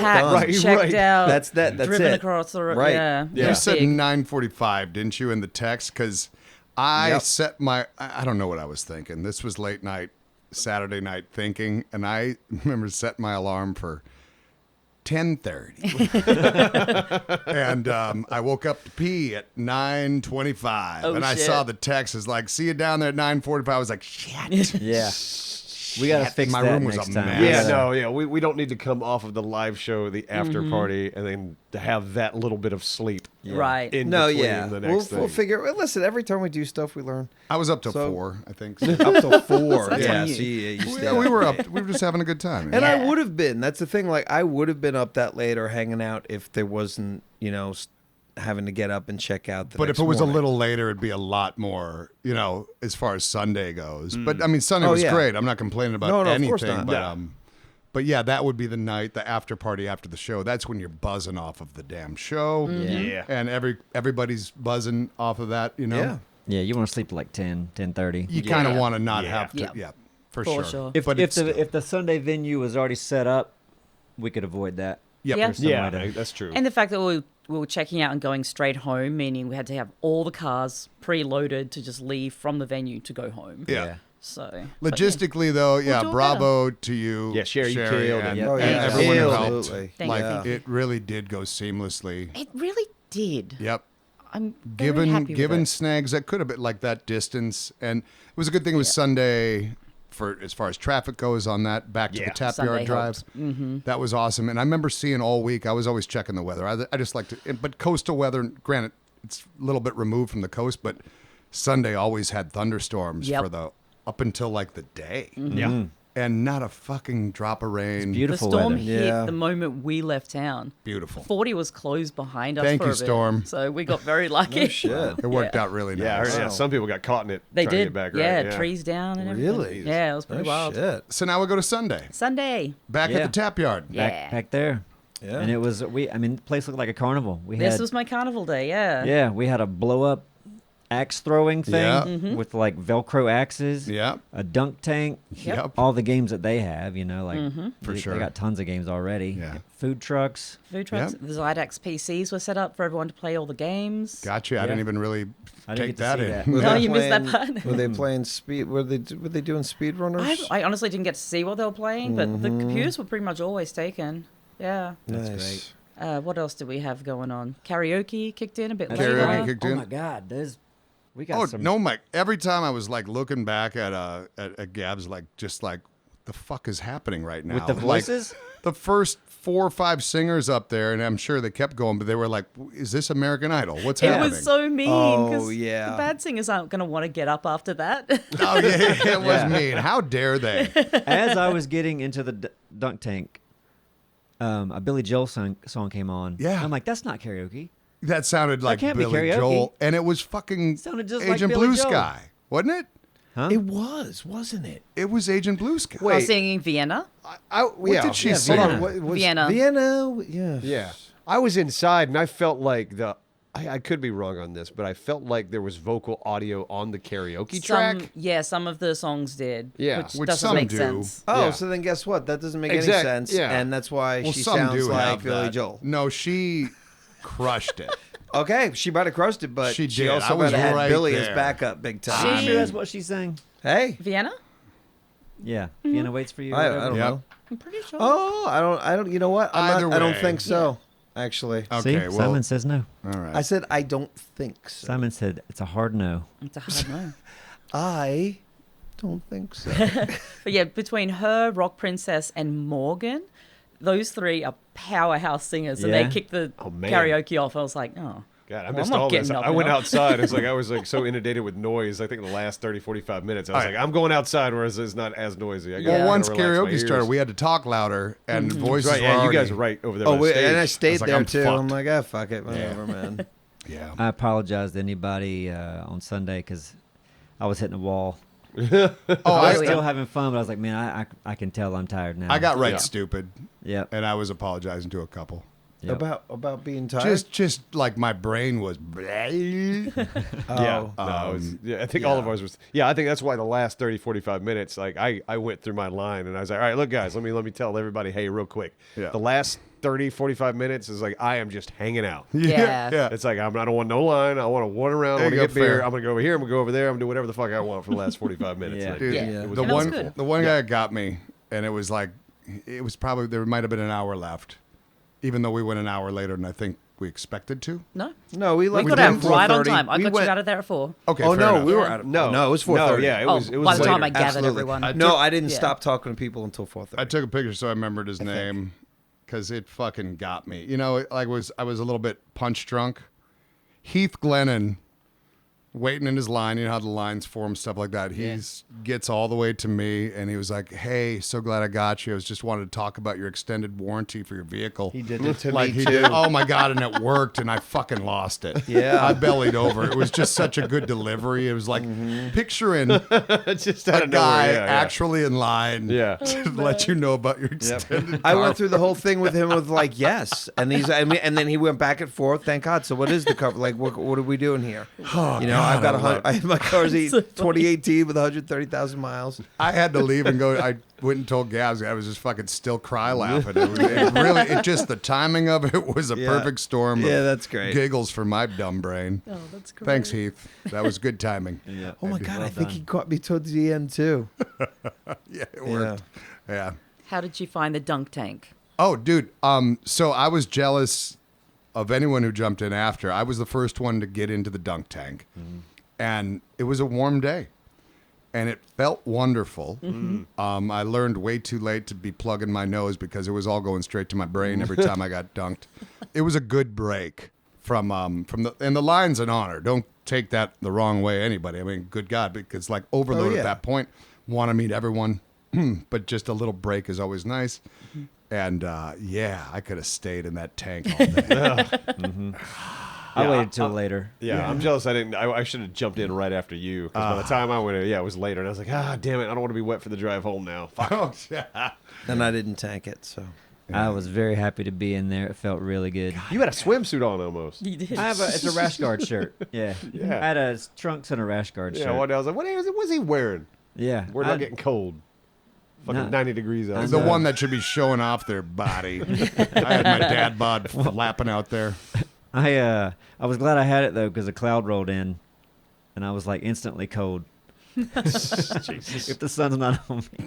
Done. checked out. That's driven it. across the road. Right. Yeah. Yeah. You said Big. 9:45, didn't you, in the text? Because I Yep. set I don't know what I was thinking. This was late night, Saturday night thinking, and I remember setting my alarm for 10:30. And I woke up to pee at 9:25, Oh, and I shit. saw the text is like, "See you down there at 9:45." I was like, "Shit." Yeah. We gotta fix My that room was next a time. mess. Yeah, Yeah. no, yeah. We don't need to come off of the live show, the after party, and then to have that little bit of sleep Right. in No, between yeah. the We'll next thing. figure. Well, listen, every time we do stuff, we learn. I was up till So- 4, I think. Up to 4. That's yeah, on you. so you stayed Yeah, we up. were up. We were just having a good time. And I Yeah. would have been. That's the thing. Like, I would have been up that late or hanging out if there wasn't, having to get up and check out. But if next it was morning. a little later, it'd be a lot more, as far as Sunday goes. But I mean, Sunday Oh, was yeah. great. I'm not complaining about No, of anything. course not. But yeah, that would be the night, the after party after the show. That's when you're buzzing off of the damn show. Yeah. And everybody's buzzing off of that, Yeah. Yeah, you want to sleep at like 10, 10:30. You kind of Yeah. want to not Yeah. have to. Yeah. Yeah, for For sure. sure. If it's still- the Sunday venue was already set up, we could avoid that. Yep. Yeah. There's some Yeah, way to- that's true. And the fact that we were checking out and going straight home, meaning we had to have all the cars preloaded to just leave from the venue to go home. Yeah. So Logistically, though, yeah, do it bravo to you. Yeah, Sherry, you killed it. and, Yep. Oh, and yeah. everyone who Killed it. helped. Absolutely. Thank Like, you, thank you. it really did go seamlessly. It really did. Yep. I'm very happy with given it. snags that could have been like that distance, and it was a good thing it was Sunday for as far as traffic goes on that back to Yeah. the tap Sunday yard drive. helps. Mm-hmm. That was awesome, and I remember seeing all week. I was always checking the weather. I just like to, but coastal weather. Granted, it's a little bit removed from the coast, but Sunday always had thunderstorms Yep. for the up until like the day, Yeah. and not a fucking drop of rain. The Beautiful storm weather. hit Yeah. the moment we left town. Beautiful. 40 was closed behind us Thank for you, a bit, Storm. so we got very lucky. No shit. It worked out really nice. Yeah, I heard, yeah, Wow. some people got caught in it. They trying to did. get back Yeah, right. trees down and everything. Really? Yeah, it was pretty Oh, wild. shit. So now we go to Sunday, Sunday. back Yeah. at the tap yard. Yeah. Back there. Yeah. And it was the place looked like a carnival. We This had was my carnival day, yeah. yeah, we had a blow up axe throwing thing Yeah. Mm-hmm. with like Velcro axes. Yep. A dunk tank. Yep. All the games that they have, like Mm-hmm. For they, sure. They got tons of games already. Yeah. Food trucks. Food trucks. Yep. The Xidax PCs were set up for everyone to play all the games. Gotcha. I Yeah. didn't even really I take didn't get to that see in. that. Were No, they you missed that playing- part. Were they playing speed? Were they doing speedrunners? I honestly didn't get to see what they were playing, but the computers were pretty much always taken. Yeah. Nice. What else did we have going on? Karaoke kicked in a bit Karaoke later. kicked Oh in. my God, we got Oh some. no, Mike! Every time I was like looking back at Gab's, like just like the fuck is happening right now With the Like, voices? the first 4 or 5 singers up there, and I'm sure they kept going, but they were like, "Is this American Idol? What's It happening?" was so mean Oh, because yeah. the bad singers aren't going to want to get up after that. Oh yeah, it was Yeah. mean. How dare they? As I was getting into the dunk tank, a Billy Joel song came on. Yeah. I'm like, that's not karaoke. That sounded like can't be Billy karaoke. Joel, and it was fucking Sounded just like Agent Billy Blue Joel. Sky, wasn't it? Huh? It was, wasn't it? It was Agent Blue Sky. I was Wait. singing Vienna. What did she hold sing? on, what was- Vienna. Vienna. Yeah. Yeah. I was inside and I felt like I could be wrong on this, but I felt like there was vocal audio on the karaoke track. Yeah, some of the songs did. Yeah. Which doesn't some make do. sense. Oh, Yeah. so then guess what? That doesn't make any Exact- sense, yeah. and that's why Well, she some sounds do like have Billy that. Joel. No, she crushed it. Okay, she might have crushed it, but She she did. I also was might have had right Billy as there. backup big She time. sure that's what she's saying. Hey, Vienna? Yeah, Vienna waits for you. or I whatever. don't Yep. know. I'm pretty sure. Oh, I don't. You know what? Either I don't way. think so. Actually, Okay, See, well, Simon says no. all right. I said I don't think so. Simon said it's a hard no. It's a hard no. I don't think so. But yeah, between her, Rock Princess, and Morgan, those three are powerhouse singers, and Yeah. they kicked the Oh, man. karaoke off. I was like, oh. God, I Well, missed I'm not all this. getting up I went now. outside. It's like I was like so inundated with noise. I think the last 30, 45 minutes, I was All right. like, I'm going outside where it's not as noisy. I gotta well, kinda once relax my karaoke ears. started, we had to talk louder, and voices Right, were yeah, you already- guys are right over there. Oh, by the wait, stage. and I I stayed was like, there I'm too. fucked. I'm like, ah, fuck it, whatever, man. Yeah. I apologize to anybody on Sunday because I was hitting a wall. Oh, I was I, still having fun, but I was like, man, I can tell I'm tired now. I got right Yeah. stupid, Yep. and I was apologizing to a couple. Yep. About being tired. Just like my brain was. Yeah, no, it was, yeah, I think all of ours was. Yeah, I think that's why the last 30, 45 minutes, like I went through my line and I was like, all right, look, guys, let me tell everybody, hey, real quick. Yeah. The last 30, 45 minutes is like I am just hanging out. Yeah. yeah. It's like I don't want no line. I want to wander around. I There want to you get go, beer. fair. I'm gonna go over here. I'm gonna go over there. I'm gonna do whatever the fuck I want for the last 45 minutes. Yeah. Like, Dude, Yeah. it was the And that was one good. the one guy got me, and it was like, it was probably there might have been an hour left, even though we went an hour later than I think we expected to. No. no, we We left got at out right on 4:30. time. I We got went- you out of there at 4. Okay. Oh fair no, enough. we were Yeah. out of No, it was 4:30. No, yeah, it was. It was by the time later. I gathered Absolutely. everyone. No, I didn't Yeah. stop talking to people until 4:30. I took a picture so I remembered his name because it fucking got me. You know, I was a little bit punch drunk. Heath Glennon waiting in his line. You know how the lines form, stuff like that. He's gets all the way to me, and he was like, "Hey, so glad I got you. I was just wanted to talk about your extended warranty for your vehicle." He did it to like me he too. did. Oh my god! And it worked, and I fucking lost it. Yeah. I bellied over. It was just such a good delivery. It was like picturing just out a of guy nowhere. Yeah, actually in line, Yeah. to let you know about your extended. I car. went through the whole thing with him with like yes, and and then he went back and forth. Thank God. So what is the cover? Like what are we doing here? Oh, You know, God, I've got I love- my car's 2018 with 130,000 miles. I had to leave and go. I went and told Gabs. I was just fucking still cry laughing. It just the timing of it was a Yeah. perfect storm. Yeah, of that's great. Giggles for my dumb brain. Oh, that's great. Thanks, Heath. That was good timing. Yeah. Oh my God, I think done. he caught me towards the end too. Yeah, it worked. Yeah. How did you find the dunk tank? Oh, dude. So I was jealous of anyone who jumped in after. I was the first one to get into the dunk tank, and it was a warm day, and it felt wonderful. I learned way too late to be plugging my nose because it was all going straight to my brain every time I got dunked. It was a good break from the line's an honor. Don't take that the wrong way, anybody. I mean, good God, because like overload yeah. at that point, want to meet everyone, but just a little break is always nice. And yeah, I could have stayed in that tank all day. I Yeah, waited till later. Yeah, I'm jealous. I should have jumped in right after you because by the time I went, it was later, and I was like, damn it, I don't want to be wet for the drive home now. Fuck. Oh, yeah. And I didn't tank it, so. I was very happy to be in there. It felt really good. You had a swimsuit on almost. You did. It's a rash guard shirt. Yeah. Yeah. I had a trunks and a rash guard Yeah, shirt. one day I was like, what was he wearing? Yeah. We're not getting cold. Fucking No. 90 degrees out. The one that should be showing off their body. I had my dad bod flapping out there. I was glad I had it though because a cloud rolled in, and I was like instantly cold. Jesus. If the sun's not on me,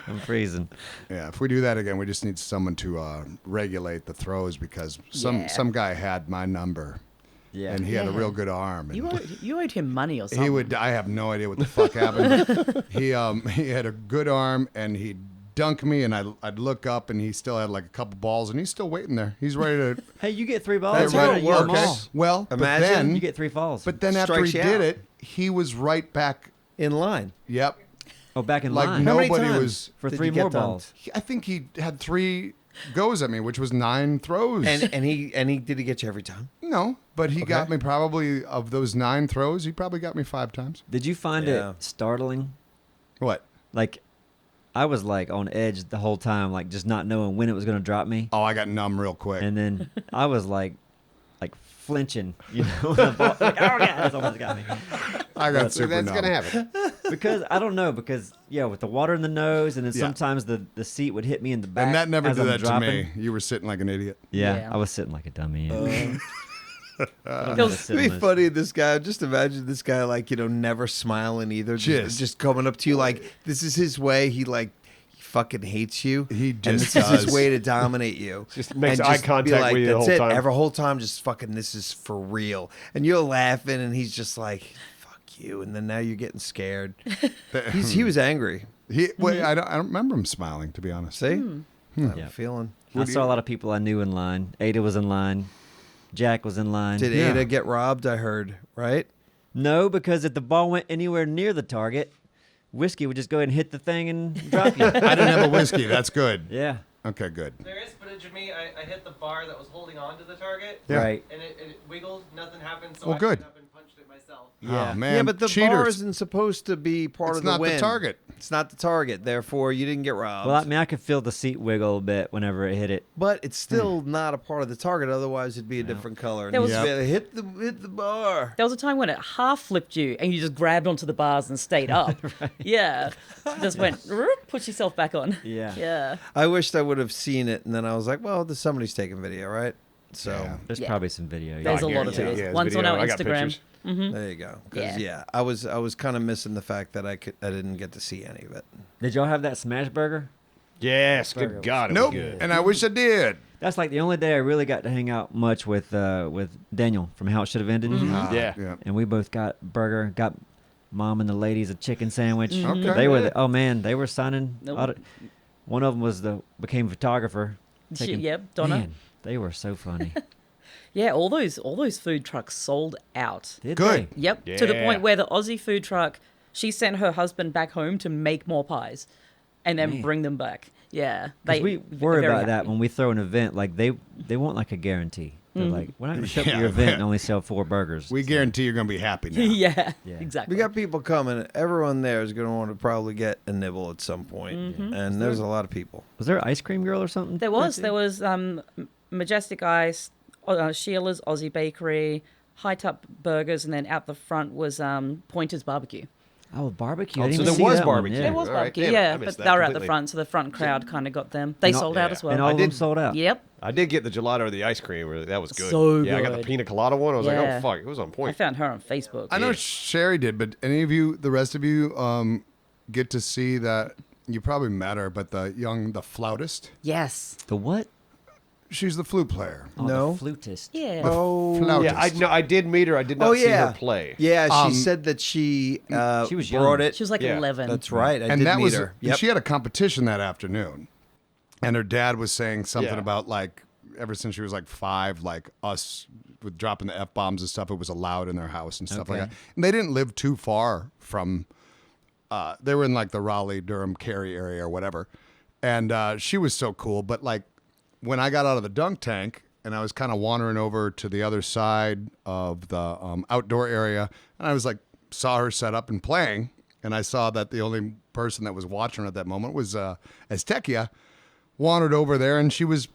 I'm freezing. Yeah, if we do that again, we just need someone to regulate the throws because Yeah. some guy had my number Yeah. and he had a Yeah. real good arm. And You owed him money or something. he would. I have no idea what the fuck happened. He had a good arm and he'd dunk me and I'd look up and he still had like a couple balls and he's still waiting there. He's ready to. Hey, you get 3 balls. That's You're how right, it you get 'em works. all. Well, Imagine but then, You get 3 falls. but then after he Strikes you did out. it, he was right back. In line. Yep. oh, back in Like line How many nobody times was. for did 3 you get more dunked? balls. I think he had 3 goes at me, which was 9 throws. And he did he get you every time? No, but he got me probably of those 9 throws. He probably got me 5 times. Did you find Yeah. it startling? What? Like, I was like on edge the whole time, like just not knowing when it was going to drop me. Oh, I got numb real quick. And then I was like flinching, you know. when the ball- like, oh god, that's almost got me. I got super That's numb. gonna happen. Because I don't know, because with the water in the nose, and then sometimes the seat would hit me in the back. And that never as did I'm that dropping. to me. You were sitting like an idiot. Yeah, Yeah. I was sitting like a dummy. It'd be funny. This guy. Just imagine this guy, like never smiling either. Just coming up to you like this is his way. He fucking hates you. He and just this is his does. way to dominate you. Just makes And eye be contact like, with you the That's whole it. time. Every whole time, just fucking. This is for real. And you're laughing, and he's just like, "Fuck you." And then now you're getting scared. He was angry. Wait, I don't remember him smiling, to be honest. See, I have Yeah. a feeling. I saw a lot of people I knew in line. Ada was in line. Jack was in line. Did Ada get robbed? I heard. Right. No, because if the ball went anywhere near the target, Whiskey would just go ahead and hit the thing and drop you. I didn't have a whiskey. That's good. Yeah. Okay, good. There is footage of me. I hit the bar that was holding on to the target. Yeah. Right. And it wiggled. Nothing happened. So Well, I good. went up and punched it myself. Yeah. Oh, man. Yeah, but the cheaters. bar isn't supposed to be part It's of the not the win. target. It's not the target. Therefore, you didn't get robbed. Well, I mean, I could feel the seat wiggle a bit whenever it hit it. But it's still not a part of the target. Otherwise, it'd be a different color. There was- You'd be able to hit the bar. There was a time when it half flipped you and you just grabbed onto the bars and stayed up. Yeah. Just went, put yourself back on. Yeah. Yeah. I wished I would have seen it, and then I was like, well, somebody's taking video, right? So Yeah. There's Yeah. probably some video. There's yeah. a lot of Yeah, videos. there's One's on video. our I got Instagram. pictures. there you go. 'Cause, Yeah. I was kind of missing the fact that I didn't get to see any of it. Did y'all have that smash burger? Yes, Burger good was God, it Nope. was good. And I wish I did. That's like the only day I really got to hang out much with Daniel from How It Should Have Ended. Yeah. Yeah. And we both got burger, got mom and the ladies a chicken sandwich. Okay. They were they were signing. Nope. One of them became a photographer. Yep, Donna. Man, they were so funny. Yeah, all those food trucks sold out. Did Good. they? Yep, to the Yeah. point where the Aussie food truck, she sent her husband back home to make more pies, and then Man. bring them back. Yeah, 'Cause we they're worry very about that happy. when we throw an event. Like they want like a guarantee. They're like, we're not going to show up Yeah. at your event and only sell 4 burgers. We guarantee you're going to be happy now. yeah, Yeah. exactly. We got people coming. Everyone there is going to want to probably get a nibble at some point. And there's a lot of people. Was there an ice cream girl or something? There was Majestic Ice, Sheila's Aussie Bakery, High Top Burgers, and then out the front was Pointer's Barbecue. Oh, barbecue. Oh, I didn't so even there see was that one, barbecue. yeah. There was All right, barbecue, damn it, I yeah, missed but that they were at the completely. front, so the front crowd kind of got them. They And all- sold out yeah. as well. And all I of them did- sold out. Yep. I did get the gelato or the ice cream. That was good. So Yeah, I got the good. pina colada one. I was like, Yeah. oh fuck, it was on I point. found her on Facebook. I know Sherry did, but any of you, the rest of you, get to see that. You probably met her, but the flautist. Yes. The what? She's the flute player. Oh, No. The flutist. Yeah. Oh, Flautist. I did meet her. I did not see her play. Yeah, she Um, said that she was brought young. it. She was like Yeah. 11. That's right. I and did that meet was her. and she had a competition that afternoon, and her dad was saying something Yeah. about like ever since she was like 5, like us with dropping the F-bombs and stuff, it was allowed in their house and stuff like Okay. that. And they didn't live too far from. They were in like the Raleigh, Durham, Cary area or whatever, and she was so cool. But like when I got out of the dunk tank and I was kind of wandering over to the other side of the outdoor area, and I was like saw her set up and playing. And I saw that the only person that was watching her at that moment was Aztecia. Wandered over there, and she was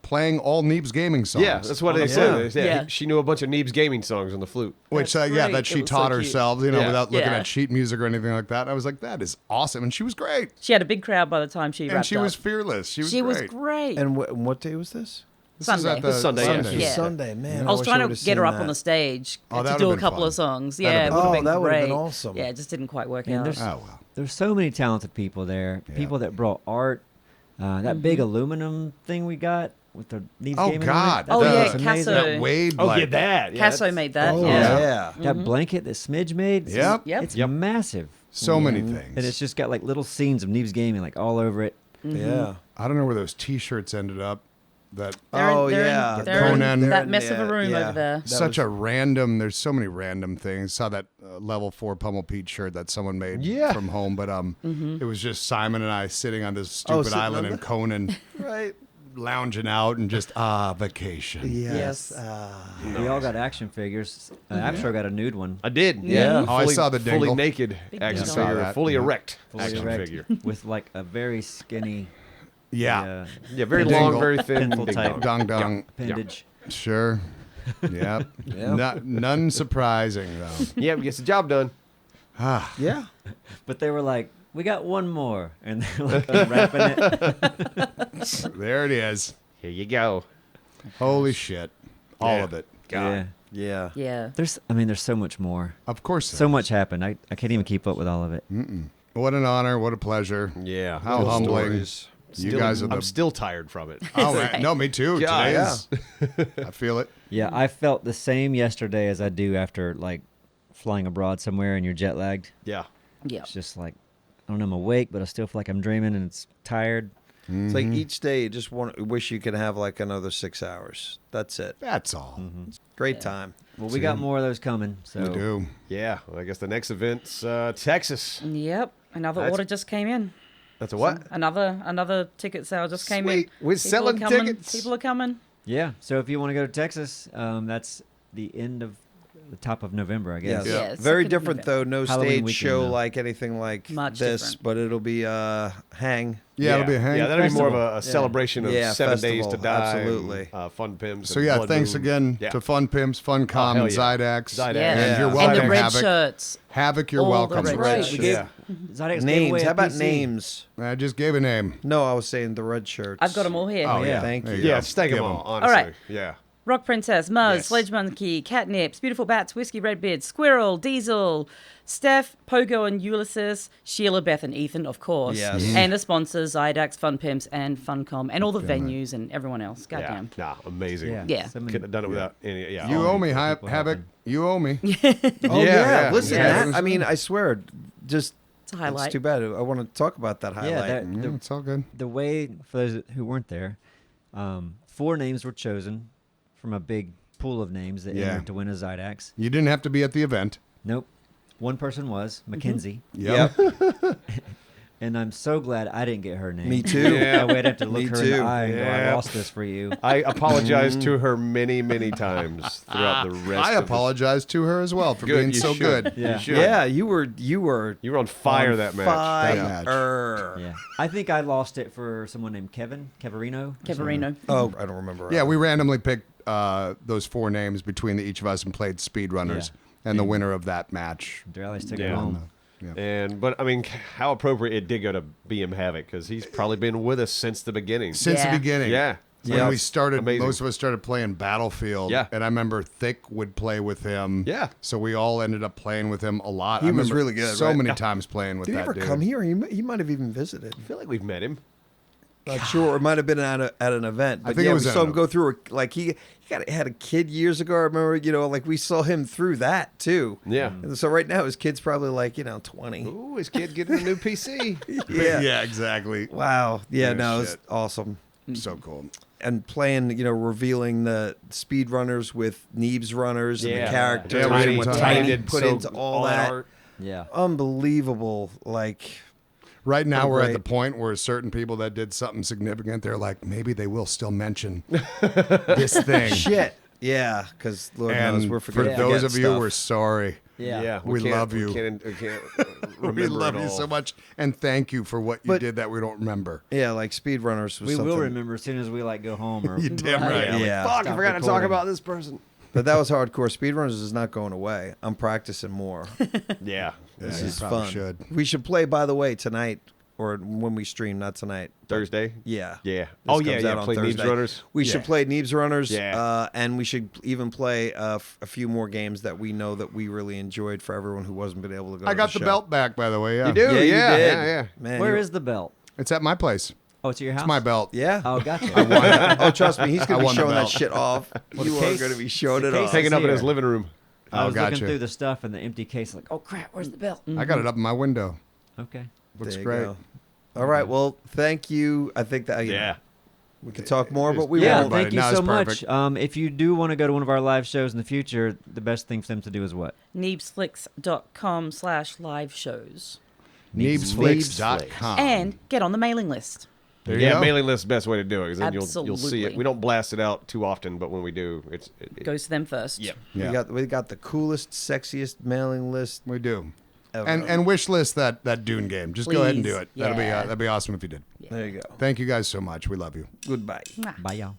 playing all Neebs Gaming songs. Yeah, that's what they Yeah. said. Yeah. Yeah. She knew a bunch of Neebs Gaming songs on the flute. Which, That's yeah, great. that she It was so taught cute. herself, you know, Yeah. without looking Yeah. at sheet music or anything like that. And I was like, that is awesome. And she was great. She had a big crowd by the time she And wrapped she up. was fearless. She was She was great. great. And what day was this? This was Sunday. at the This Sunday, yeah. Sunday. Yeah. Sunday, man. I was wish trying would've to get her seen up on that. the stage Oh, that to would've do a been couple fun. of songs. That'd Yeah, have it been would have fun. been Oh, that would've great. been awesome. Yeah, it just didn't quite work Man, out. there's Oh, well. there's so many talented people there. Yeah. People that brought art. That big aluminum thing we got with the Neebs Oh, Gaming God. on it. Oh, that yeah, was amazing. Casso. That weighed Oh, like... yeah, that. Yeah, Casso that's- made that. Oh, yeah. Yeah. That blanket that Smidge made. Yep. Yep. It's Yep. massive. So many things. And it's just got like little scenes of Neebs Gaming like all over it. Yeah. I don't know where those T-shirts ended up. That They're in- Oh, they're in- yeah. they're in Conan. that mess of a room Yeah. over there. That such was- a random. There's so many random things. Saw that level 4 Pummel Pete shirt that someone made Yeah. from home, but Mm-hmm. it was just Simon and I sitting on this Oh, stupid sitting island on in Conan, Right. lounging out and just vacation. Yes. We all got action figures. Absher got a nude one. I did. Yeah. Yeah. Oh, I saw the fully dingle. naked action dingle. figure, Saw that, fully yeah. erect Fully action erect figure. with like a very skinny Yeah, Yeah, very The long, dingle. very thin Pencil ding type. dong. dong dong. appendage. Sure. Yep. Yeah. None surprising though. Yeah, gets the job done. Yeah. But they were like, we got one more. And they're like unwrapping it. There it is. Here you go. Holy shit. All Yeah. of it. Yeah. Yeah. Yeah. There's so much more. Of course. So much happened. I can't even keep up with all of it. What an honor. What a pleasure. Yeah. How Good humbling. stories. You Still- guys are the. I'm still tired from it. Oh, man. No, me too. God, Today yeah. is. I feel it. Yeah, I felt the same yesterday as I do after like flying abroad somewhere and you're jet lagged. Yeah. Yeah. It's just like, I don't know, I'm awake, but I still feel like I'm dreaming and it's tired. It's like each day you just wish you could have like another 6 hours. That's it. That's all. Great time. Well, we got more of those coming. So We do. Yeah. Well, I guess the next event's Texas. Yep. Another That's- order just came in. That's a what? Another ticket sale just came in. Sweet. We're People selling are coming. tickets. People are coming. Yeah. So if you want to go to Texas, that's the end of the top of November, I guess. Yes. Yeah, it's Very second different November. though. No Halloween stage weekend, show though. like anything like Much this, different. but it'll be hang. Yeah, it'll be a hang. Yeah, that'll be more of festival. a celebration of Yeah, 7 days to festival, die. absolutely. And, fun Pims. So and yeah, Blood thanks Moon. again Yeah. to Fun Pimps, Funcom, hell and yeah. Xidax. Xidax. Yeah. And you're Yeah. welcome, And the red Havoc. shirts. Havoc, you're All the welcome. red Red shirts. We gave Yeah. Zydex gave Names. away a How about PC. names? I just gave a name. No, I was saying the red shirts. I've got them all here. Oh, yeah. Thank There you. you Yeah, go. just take them Give all, 'em. honestly. right. Yeah. Rock Princess, Muzz, Yes. Sledge Monkey, Catnips, Beautiful Bats, Whiskey Redbeard, Squirrel, Diesel, Steph, Pogo and Ulysses, Sheila, Beth and Ethan, of course. Yes. And the sponsors, Zydax, Fun Pimps, and Funcom, and all the venues and everyone else. Goddamn. Yeah. Nah, amazing. Yeah. So many- Couldn't have done it without any. Yeah. You all owe me, people Havoc. helping. You owe me. Oh Yeah, yeah. yeah. Listen, Yeah. that, I mean, I swear, just It's a highlight. it's too bad. I want to talk about that highlight. Yeah, Yeah, it's all good. the way, for those who weren't there, 4 names were chosen from a big pool of names that Yeah. entered to win a Zydax. You didn't have to be at the event. Nope. One person was Mackenzie, Yep. and I'm so glad I didn't get her name. Me too. Yeah. That way I'd have to look Me her in the too. eye and go, Yeah. I lost this for you. I apologized to her many, many times throughout the rest. I of apologize to her as well for Good, being you so should. good. Yeah. You should. Yeah, you were You were on fire on that match. match. Fire. Yeah. I think I lost it for someone named Kevin Cavarino. or something. Keverino. Oh, I don't remember. Yeah, we randomly picked those 4 names between each of us and played speedrunners. And the winner of that match. Dallas took Yeah. it home. But I mean, how appropriate it did go to BM Havoc because he's probably been with us since the beginning. Since Yeah. the beginning. Yeah. When Yeah. we started, Amazing. most of us started playing Battlefield. Yeah. And I remember Thick would play with him. Yeah. So we all ended up playing with him a lot. He I was remember really good, So right? many times playing with Did he that ever dude. come here? He might have even visited. I feel like we've met him. Not sure. It might have been at an event. But think yeah, it was we at saw an him go through. Like he had a kid years ago. I remember, like we saw him through that too. Yeah. And so right now his kid's probably like 20. Ooh, his kid getting a new PC. Yeah. Yeah, exactly. Wow. Yeah. Yeah, No, it's shit. awesome. So cool. And playing, revealing the speed runners with Neebs runners and Yeah. the characters Yeah, and Tiny- what Tiny Tiny did put so- into all that that. art. Yeah. Unbelievable. Like, Right now, Oh, we're at great. the point where certain people that did something significant, they're like, maybe they will still mention this thing. shit. Yeah. Because Lord knows And we're for forgetting those of you, stuff. we're sorry. Yeah. We can't- love you. We can't We remember love it you all. so much. And thank you for what you But- did that we don't remember. Yeah, like Speedrunners was We something. will remember as soon as we go home or You damn right. Yeah. Fuck, I Stop forgot to talk recording. about this person. But that was hardcore. Speedrunners is not going away. I'm practicing more. Yeah. This you is probably fun. should. We should play, by the way, tonight or when we stream, not tonight. Thursday? Yeah. Yeah. This Oh, yeah, comes yeah. out on Play Neebs Thursday. Runners. We should Yeah. play Neebs Runners. Yeah. And we should even play a few more games that we know that we really enjoyed for everyone who wasn't been able to go I to got the the show. belt back, by the way. Yeah. You do? Yeah, you yeah, did. yeah. Man, Where you're- is the belt? It's at my place. Oh, it's at your house? It's my belt. Yeah. Oh, gotcha. Oh, trust me, he's I going to be won the showing that belt. shit off. Well, You the are case- going to be showing the it case off. Taking up in here. his living room. I Oh, was gotcha. looking through the stuff in the empty case, like, oh crap, where's the belt? I got it up in my window. Okay. Looks There you great. go. All right. Well, thank you. I think that Yeah. we could talk more, but we Yeah, won't. everybody. thank you Now so it's much. perfect. If you do want to go to one of our live shows in the future, the best thing for them to do is what? Neebsflix.com/live shows. Neebsflix.com. And get on the mailing list. There you Yeah, go. mailing list is the best way to do it because then you'll see it. Absolutely. We don't blast it out too often, but when we do, it Goes to them first. Yep. Yeah. We got the coolest, sexiest mailing list We do. ever. And wish list that Dune game. Just go ahead and do Please. it. Yeah. That'd be awesome if you did. there you go. Thank you guys so much. We love you. Goodbye. Mwah. Bye, y'all.